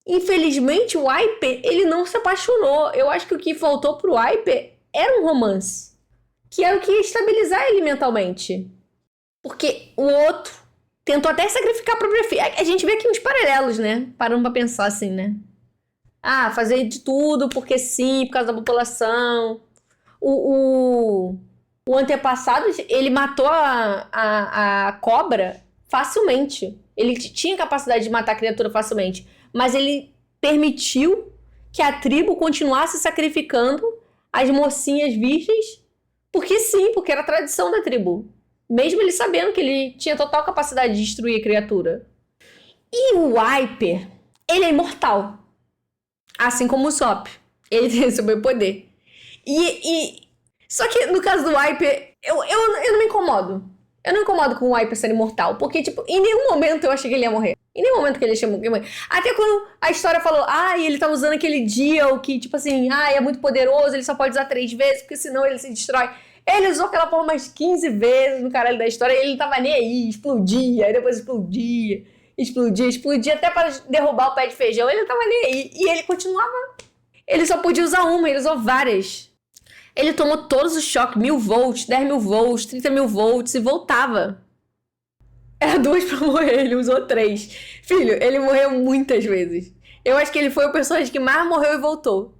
infelizmente, o Wiper, ele não se apaixonou. Eu acho que o que faltou pro Wiper era um romance. Que era o que ia estabilizar ele mentalmente. Porque o outro tentou até sacrificar a própria filha. A gente vê aqui uns paralelos, né? Parando pra pensar assim, né? Fazer de tudo porque sim, por causa da população. O antepassado, ele matou a cobra facilmente. Ele tinha capacidade de matar a criatura facilmente. Mas ele permitiu que a tribo continuasse sacrificando as mocinhas virgens. Porque sim, porque era a tradição da tribo. Mesmo ele sabendo que ele tinha total capacidade de destruir a criatura. E o Wiper, ele é imortal. Assim como o Sop. Ele tem superpoder. Só que no caso do Wiper, eu não me incomodo. Eu não me incomodo com o Wiper ser imortal. Porque, tipo, em nenhum momento eu achei que ele ia morrer. Em nenhum momento que ele ia morrer. Até quando a história falou, ele tá usando aquele Dio que, tipo assim, é muito poderoso, ele só pode usar 3 vezes, porque senão ele se destrói. Ele usou aquela porra mais 15 vezes no caralho da história e ele não tava nem aí, explodia, aí depois explodia até para derrubar o pé de feijão, ele não tava nem aí. E ele continuava. Ele só podia usar uma, ele usou várias. Ele tomou todos os choques, 1000 volts, 10.000 volts, 30.000 volts e voltava. Era 2 pra morrer, ele usou 3. Filho, ele morreu muitas vezes. Eu acho que ele foi o personagem que mais morreu e voltou.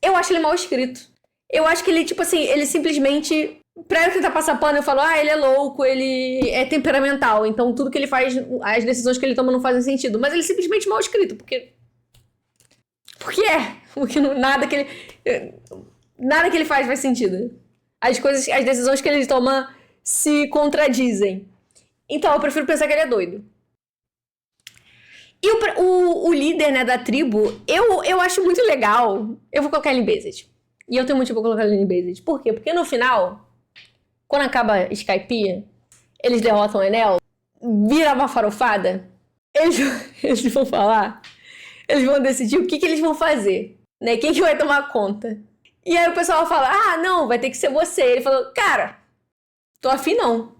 Eu acho ele mal escrito. Eu acho que ele, tipo assim, ele simplesmente... Pra eu tentar passar pano, eu falo, ele é louco, ele é temperamental. Então tudo que ele faz, as decisões que ele toma não fazem sentido. Mas ele é simplesmente mal escrito, porque nada que ele faz sentido. As decisões que ele toma se contradizem. Então eu prefiro pensar que ele é doido. E o líder, né, da tribo, eu acho muito legal. Eu vou colocar ele em Based. E eu tenho motivo pra colocar ele em Based. Por quê? Porque no final, quando acaba Skypiea, eles derrotam o Enel, vira uma farofada, eles vão falar, eles vão decidir o que eles vão fazer, né? Quem que vai tomar conta. E aí o pessoal fala, não, vai ter que ser você. Ele falou, cara, tô afim não,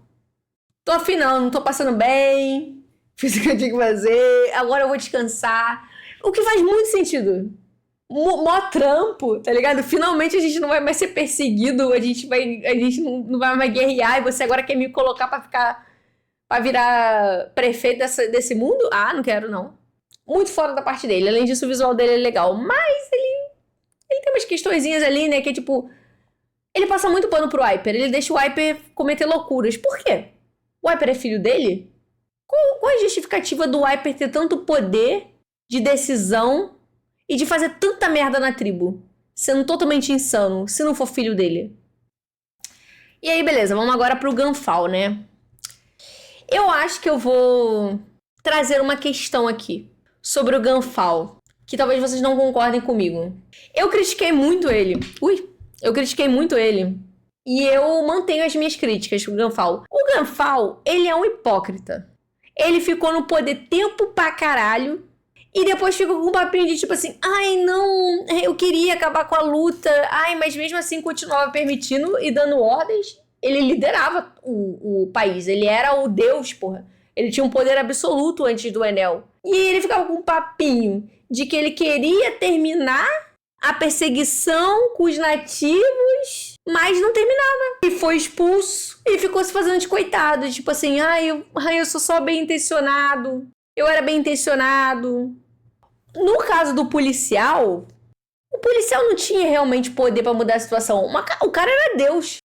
não tô passando bem, fiz o que eu tinha que fazer, agora eu vou descansar. O que faz muito sentido. Mó trampo, tá ligado? Finalmente a gente não vai mais ser perseguido, a gente não vai mais guerrear e você agora quer me colocar pra virar prefeito desse mundo? Não quero não. Muito fora da parte dele. Além disso, o visual dele é legal. Mas ele tem umas questõezinhas ali, né? Que é tipo... Ele passa muito pano pro Wiper. Ele deixa o Wiper cometer loucuras. Por quê? O Wiper é filho dele? Qual é a justificativa do Wiper ter tanto poder de decisão e de fazer tanta merda na tribo, sendo totalmente insano, se não for filho dele? E aí, beleza, vamos agora pro Gunfall, né? Eu acho que eu vou trazer uma questão aqui sobre o Gunfall, que talvez vocês não concordem comigo. Eu critiquei muito ele. E eu mantenho as minhas críticas pro Gunfall. O Gunfall, ele é um hipócrita. Ele ficou no poder tempo pra caralho. E depois ficou com um papinho de tipo assim, não, eu queria acabar com a luta, mas mesmo assim continuava permitindo e dando ordens. Ele liderava o país, ele era o deus, porra. Ele tinha um poder absoluto antes do Enel. E ele ficava com um papinho de que ele queria terminar a perseguição com os nativos, mas não terminava. E foi expulso e ficou se fazendo de coitado, tipo assim, eu sou só bem intencionado. Eu era bem intencionado. No caso do policial, o policial não tinha realmente poder pra mudar a situação. O cara era Deus.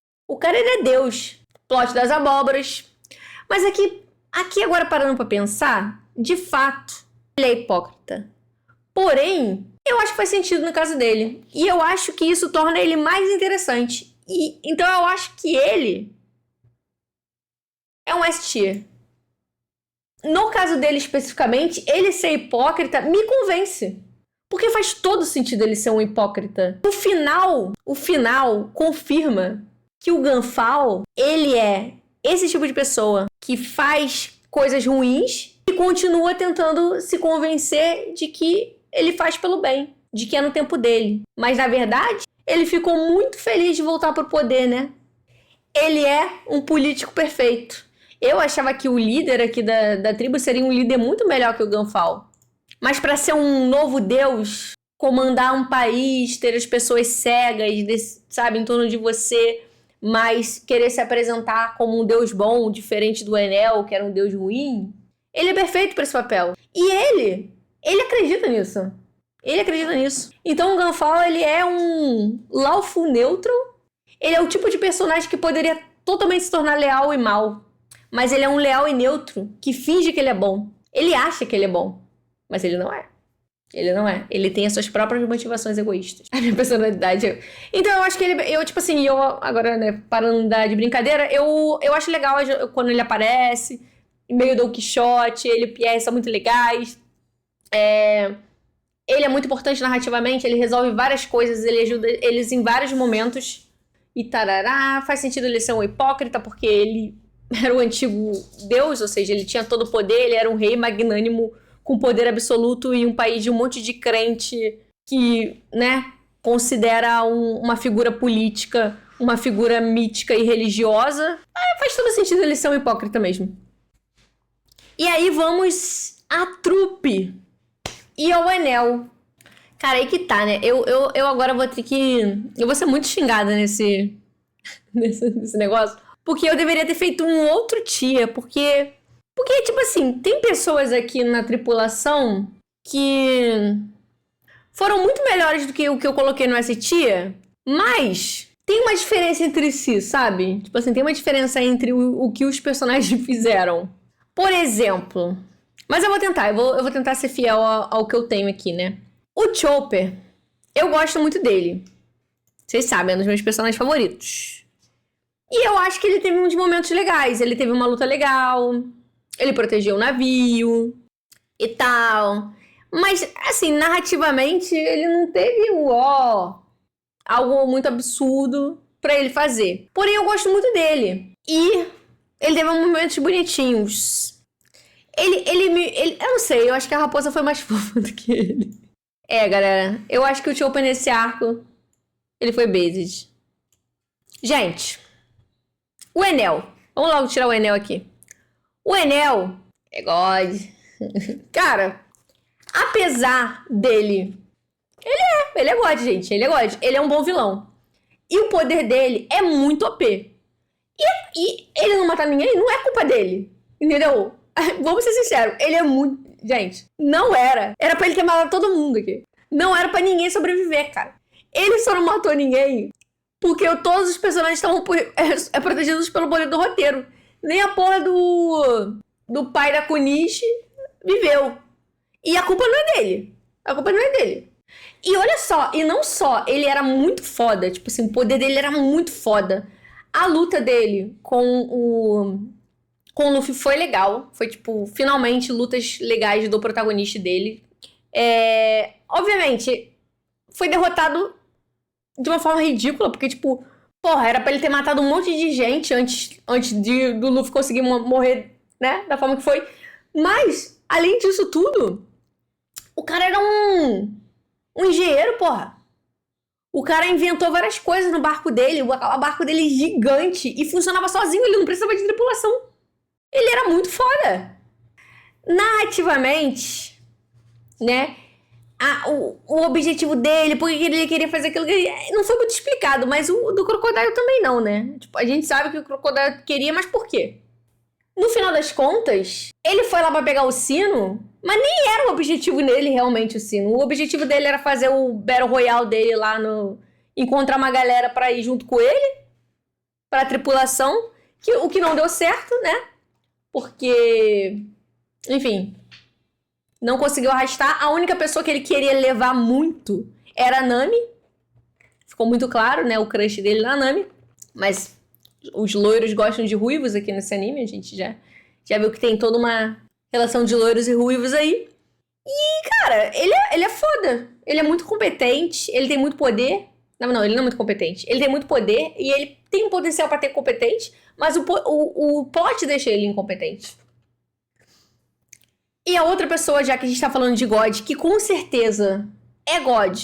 plot das abóboras. Mas aqui agora parando pra pensar, de fato, ele é hipócrita. Porém, eu acho que faz sentido no caso dele. E eu acho que isso torna ele mais interessante. Então eu acho que ele é um S-tier. No caso dele especificamente, ele ser hipócrita me convence. Porque faz todo sentido ele ser um hipócrita. O final confirma que o Gunfall, ele é esse tipo de pessoa que faz coisas ruins e continua tentando se convencer de que ele faz pelo bem, de que é no tempo dele. Mas, na verdade, ele ficou muito feliz de voltar pro poder, né? Ele é um político perfeito. Eu achava que o líder aqui da tribo seria um líder muito melhor que o Gunfall. Mas para ser um novo deus, comandar um país, ter as pessoas cegas, sabe, em torno de você, mas querer se apresentar como um deus bom, diferente do Enel, que era um deus ruim, ele é perfeito para esse papel. E ele acredita nisso. Ele acredita nisso. Então o Gunfall, ele é um lawful neutral. Ele é o tipo de personagem que poderia totalmente se tornar leal e mal. Mas ele é um leal e neutro que finge que ele é bom. Ele acha que ele é bom, mas ele não é. Ele não é. Ele tem as suas próprias motivações egoístas. A minha personalidade. Então eu acho que ele... eu agora, né, parando de brincadeira, eu acho legal quando ele aparece, meio Don Quixote, ele e o Pierre são muito legais. Ele é muito importante narrativamente, ele resolve várias coisas, ele ajuda eles em vários momentos. E tarará, faz sentido ele ser um hipócrita, porque ele era o antigo deus, ou seja, ele tinha todo o poder, ele era um rei magnânimo com poder absoluto em um país de um monte de crente que, né, considera uma figura política, uma figura mítica e religiosa. Faz todo sentido ele ser um hipócrita mesmo. E aí vamos à trupe e ao Enel. Cara, aí que tá, né? Eu agora vou ter que... Eu vou ser muito xingada nesse negócio. Porque eu deveria ter feito um outro tier. Porque, tipo assim, tem pessoas aqui na tripulação que foram muito melhores do que o que eu coloquei no S-tier. Mas tem uma diferença entre si, sabe? Tipo assim, tem uma diferença entre o que os personagens fizeram. Por exemplo... Mas eu vou tentar. Eu vou tentar ser fiel ao que eu tenho aqui, né? O Chopper, eu gosto muito dele. Vocês sabem, é um dos meus personagens favoritos. E eu acho que ele teve uns momentos legais. Ele teve uma luta legal. Ele protegeu o navio e tal. Mas, assim, narrativamente, ele não teve algo muito absurdo pra ele fazer. Porém, eu gosto muito dele. E ele teve momentos bonitinhos. Eu não sei, eu acho que a raposa foi mais fofa do que ele. Galera, eu acho que o Chopper nesse arco, ele foi based. Gente, o Enel. Vamos logo tirar o Enel aqui. O Enel é God. Cara, apesar dele... Ele é God, gente. Ele é God. Ele é um bom vilão. E o poder dele é muito OP. E ele não matar ninguém não é culpa dele. Entendeu? Vamos ser sinceros. Ele é muito... Gente, não era. Era pra ele ter matado todo mundo aqui. Não era pra ninguém sobreviver, cara. Ele só não matou ninguém porque todos os personagens estavam protegidos pelo poder do roteiro. Nem a porra do pai da Kunishi viveu. E a culpa não é dele. A culpa não é dele. E olha só, e não só, ele era muito foda. Tipo assim, o poder dele era muito foda. A luta dele com o Luffy foi legal. Foi, tipo, finalmente lutas legais do protagonista dele. Obviamente, foi derrotado de uma forma ridícula, porque, tipo, porra, era pra ele ter matado um monte de gente antes do Luffy conseguir morrer, né, da forma que foi. Mas, além disso tudo, o cara era um engenheiro, porra. O cara inventou várias coisas no barco dele, o barco dele gigante, e funcionava sozinho, ele não precisava de tripulação. Ele era muito foda. Narrativamente, né, o objetivo dele, por que ele queria fazer aquilo, não foi muito explicado, mas o do Crocodile também não, né? Tipo, a gente sabe que o Crocodile queria, mas por quê? No final das contas, ele foi lá pra pegar o sino, mas nem era o objetivo dele realmente o sino. O objetivo dele era fazer o Battle Royale dele lá encontrar uma galera pra ir junto com ele, pra tripulação, O que não deu certo, né? Porque, enfim, não conseguiu arrastar. A única pessoa que ele queria levar muito era a Nami. Ficou muito claro, né? O crush dele na Nami. Mas os loiros gostam de ruivos aqui nesse anime. A gente já viu que tem toda uma relação de loiros e ruivos aí. E, cara, ele é foda. Ele é muito competente. Ele tem muito poder. Não, ele não é muito competente. Ele tem muito poder e ele tem um potencial pra ter competente. Mas o plot deixa ele incompetente. E a outra pessoa, já que a gente tá falando de God, que com certeza é God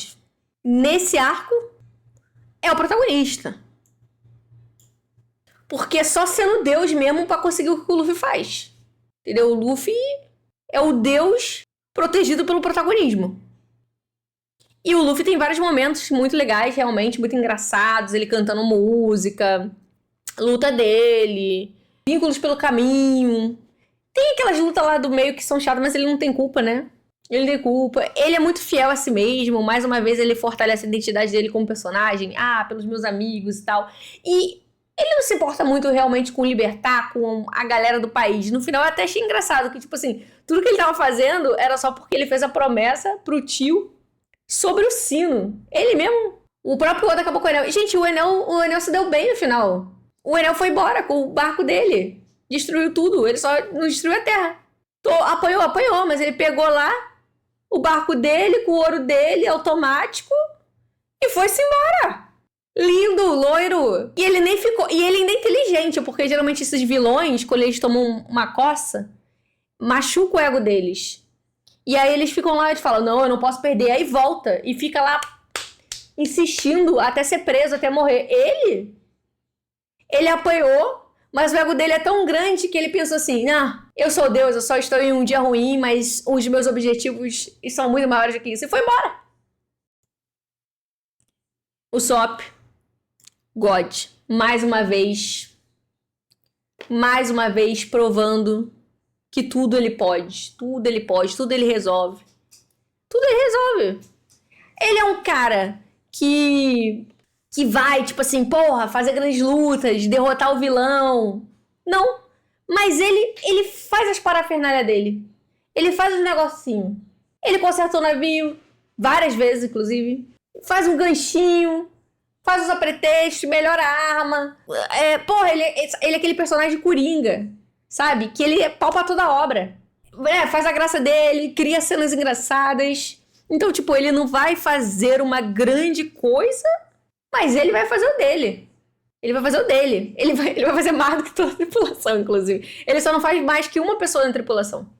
nesse arco, é o protagonista. Porque é só sendo Deus mesmo pra conseguir o que o Luffy faz. Entendeu? O Luffy é o Deus protegido pelo protagonismo. E o Luffy tem vários momentos muito legais, realmente, muito engraçados. Ele cantando música, luta dele, vínculos pelo caminho. Tem aquelas lutas lá do meio que são chatas, mas ele não tem culpa, né? Ele não tem culpa. Ele é muito fiel a si mesmo. Mais uma vez, ele fortalece a identidade dele como personagem. Ah, pelos meus amigos e tal. E ele não se importa muito realmente com libertar, com a galera do país. No final, eu até achei engraçado que, tipo assim, tudo que ele tava fazendo era só porque ele fez a promessa pro tio sobre o sino. Ele mesmo. O próprio Oda acabou com o Enel. Gente, o Enel se deu bem no final. O Enel foi embora com o barco dele. Destruiu tudo. Ele só não destruiu a terra. Apanhou, mas ele pegou lá o barco dele, com o ouro dele, automático, e foi-se embora. Lindo, loiro. E ele nem ficou... E ele ainda é inteligente, porque geralmente esses vilões, quando eles tomam uma coça, machuca o ego deles. E aí eles ficam lá e falam, não, eu não posso perder. Aí volta e fica lá insistindo até ser preso, até morrer. Ele apanhou, mas o ego dele é tão grande que ele pensou assim, eu sou Deus, eu só estou em um dia ruim, mas os meus objetivos são muito maiores do que isso. E foi embora. O Sop, God, mais uma vez provando que tudo ele pode, tudo ele resolve. Tudo ele resolve. Ele é um cara que vai, tipo assim, porra, fazer grandes lutas, derrotar o vilão. Não. Mas ele faz as parafernálias dele. Ele faz os negocinhos. Ele conserta o navio, várias vezes, inclusive. Faz um ganchinho, faz os apretextos, melhora a arma. Ele é aquele personagem coringa, sabe? Que ele é pau pra toda obra. Faz a graça dele, cria cenas engraçadas. Então, tipo, ele não vai fazer uma grande coisa, mas ele vai fazer o dele. Ele vai fazer o dele. Ele vai fazer mais do que toda a tripulação, inclusive. Ele só não faz mais que uma pessoa na tripulação.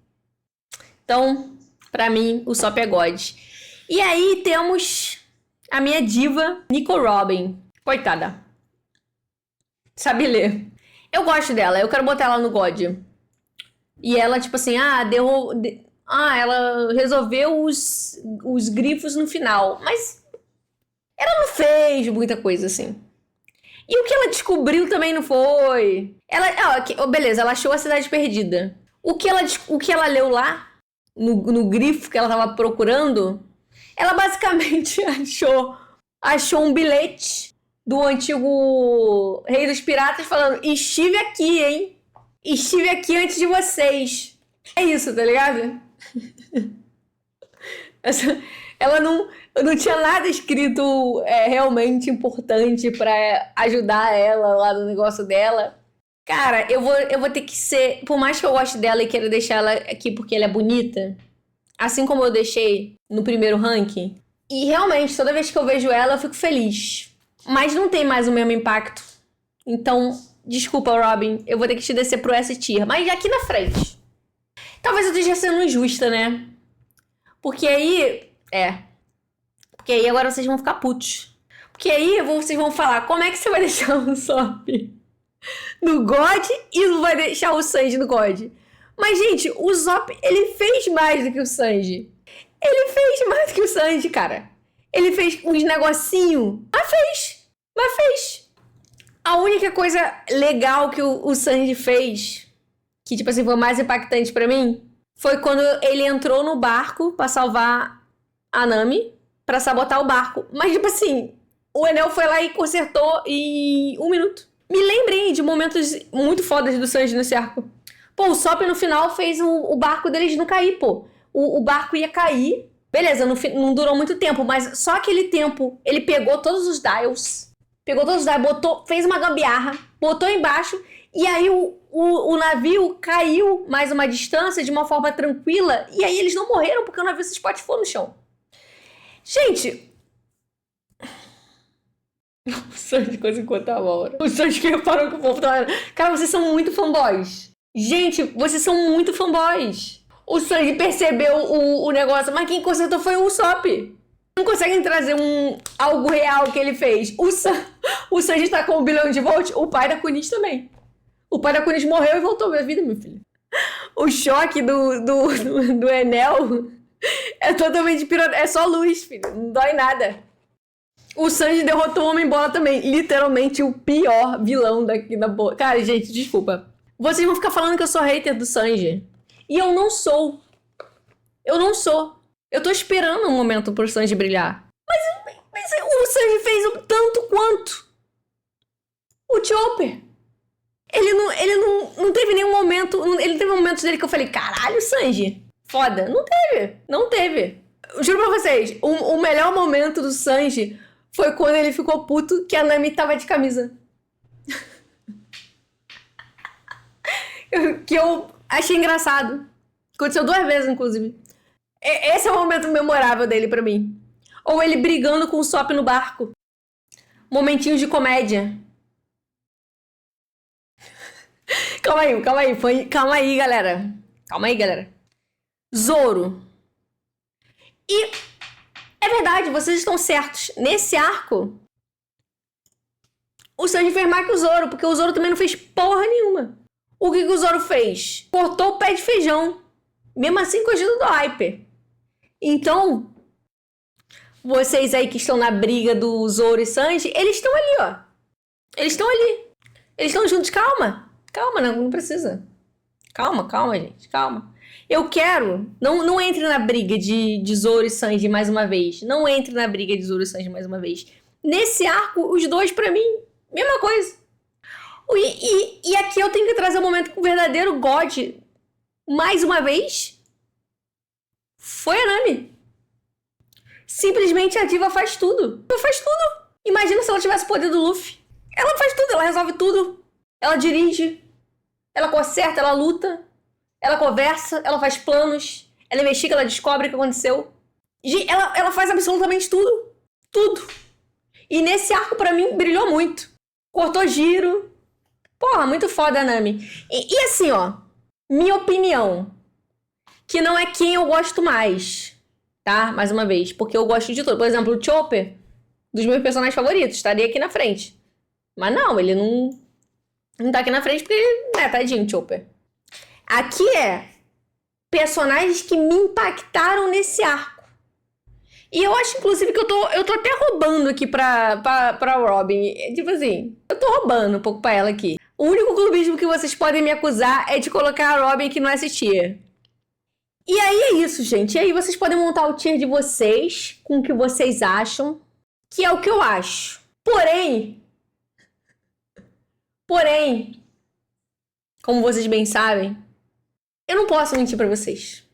Então, pra mim, o Sop é God. E aí temos a minha diva, Nico Robin. Coitada. Sabe ler. Eu gosto dela. Eu quero botar ela no God. E ela, tipo assim, ela resolveu os grifos no final. Mas ela não fez muita coisa, assim. E o que ela descobriu também não foi. Beleza, ela achou a cidade perdida. O que ela leu lá, no grifo que ela tava procurando, ela basicamente achou um bilhete do antigo rei dos piratas falando: estive aqui, hein? Estive aqui antes de vocês. É isso, tá ligado? Ela não tinha nada escrito realmente importante pra ajudar ela lá no negócio dela. Cara, eu vou ter que ser... Por mais que eu goste dela e queira deixar ela aqui porque ela é bonita, assim como eu deixei no primeiro ranking, e realmente, toda vez que eu vejo ela, eu fico feliz. Mas não tem mais o mesmo impacto. Então, desculpa, Robin, eu vou ter que te descer pro S-Tier. Mas aqui na frente. Talvez eu esteja sendo injusta, né? Porque aí... Porque aí agora vocês vão ficar putos. Porque aí vocês vão falar, como é que você vai deixar o Sop no God e não vai deixar o Sanji no God? Mas, gente, o Sop, ele fez mais do que o Sanji. Ele fez mais do que o Sanji, cara. Ele fez uns negocinhos. Mas fez. A única coisa legal que o Sanji fez, que, tipo assim, foi mais impactante pra mim, foi quando ele entrou no barco pra salvar a Nami, pra sabotar o barco. Mas, tipo assim, o Enel foi lá e consertou em 1 minuto. Me lembrei de momentos muito fodas do Sanji nesse arco. Pô, o Sop no final fez o barco deles não cair, pô. O barco ia cair. Beleza, não durou muito tempo, mas só aquele tempo ele pegou todos os dials. Fez uma gambiarra, botou embaixo. E aí o navio caiu mais uma distância de uma forma tranquila. E aí eles não morreram porque o navio se espatifou no chão. Gente... O Sanji quase contar a hora. O Sanji que reparou que o povo tava... Cara, vocês são muito fanboys. Gente, vocês são muito fanboys. O Sanji percebeu o negócio, mas quem consertou foi o Usopp. Não conseguem trazer algo real que ele fez. O Sanji tá com 1 bilhão de volts, o pai da Kunis também. O pai da Kunis morreu e voltou à vida, meu filho. O choque do Enel é totalmente pirata. É só luz, filho. Não dói nada. O Sanji derrotou o Homem-Bola também. Literalmente o pior vilão daqui da boa. Cara, gente, desculpa. Vocês vão ficar falando que eu sou hater do Sanji. E eu não sou. Eu tô esperando um momento pro Sanji brilhar. Mas o Sanji fez o tanto quanto o Chopper. Ele não teve nenhum momento... Ele teve momentos dele que eu falei, caralho, Sanji, foda. Não teve. Eu juro pra vocês, o melhor momento do Sanji foi quando ele ficou puto que a Nami tava de camisa. Que eu achei engraçado. Aconteceu 2 vezes, inclusive. Esse é o momento memorável dele pra mim. Ou ele brigando com o Sop no barco. Momentinhos de comédia. Calma aí, galera. Zoro. E é verdade, vocês estão certos. Nesse arco, o Sanji fez mais que o Zoro, porque o Zoro também não fez porra nenhuma. O que o Zoro fez? Cortou o pé de feijão. Mesmo assim, com a ajuda do Hyper. Então, vocês aí que estão na briga do Zoro e Sanji, eles estão ali, ó. Eles estão juntos. Calma, não precisa. Calma, gente, calma. Eu quero... Não entre na briga de Zoro e Sanji mais uma vez. Nesse arco, os dois, pra mim, mesma coisa. E aqui eu tenho que trazer o momento que o verdadeiro God, mais uma vez, foi a Nami. Simplesmente a diva faz tudo. Imagina se ela tivesse o poder do Luffy. Ela faz tudo, ela resolve tudo. Ela dirige, ela conserta, ela luta, ela conversa, ela faz planos, ela investiga, ela descobre o que aconteceu. Ela faz absolutamente tudo. Tudo. E nesse arco, pra mim, brilhou muito. Cortou giro. Porra, muito foda a Nami. E assim, ó, minha opinião, que não é quem eu gosto mais, tá? Mais uma vez, porque eu gosto de tudo. Por exemplo, o Chopper, dos meus personagens favoritos, estaria aqui na frente. Mas não, ele não tá aqui na frente porque, né, tadinho, Chopper. Aqui é personagens que me impactaram nesse arco. E eu acho, inclusive, que eu tô até roubando aqui pra Robin. Tipo assim, eu tô roubando um pouco pra ela aqui. O único clubismo que vocês podem me acusar é de colocar a Robin aqui no S-Tier. E aí é isso, gente. E aí vocês podem montar o tier de vocês, com o que vocês acham, que é o que eu acho. Porém, como vocês bem sabem, eu não posso mentir pra vocês.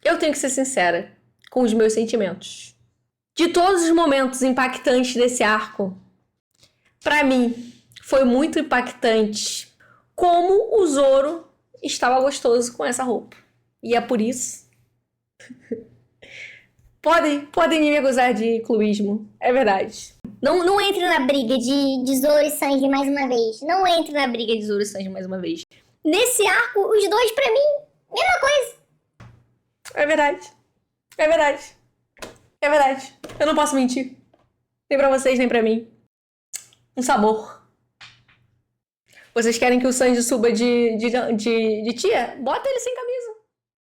Eu tenho que ser sincera com os meus sentimentos. De todos os momentos impactantes desse arco, pra mim, foi muito impactante como o Zoro estava gostoso com essa roupa. E é por isso. Podem me acusar de clubismo. É verdade. Não entre na briga de Zoro e Sanji mais uma vez. Não entre na briga de Zoro e Sanji mais uma vez. Nesse arco, os dois, pra mim, mesma coisa. É verdade. Eu não posso mentir. Nem pra vocês, nem pra mim. Um sabor. Vocês querem que o Sanji suba de tia? Bota ele sem camisa.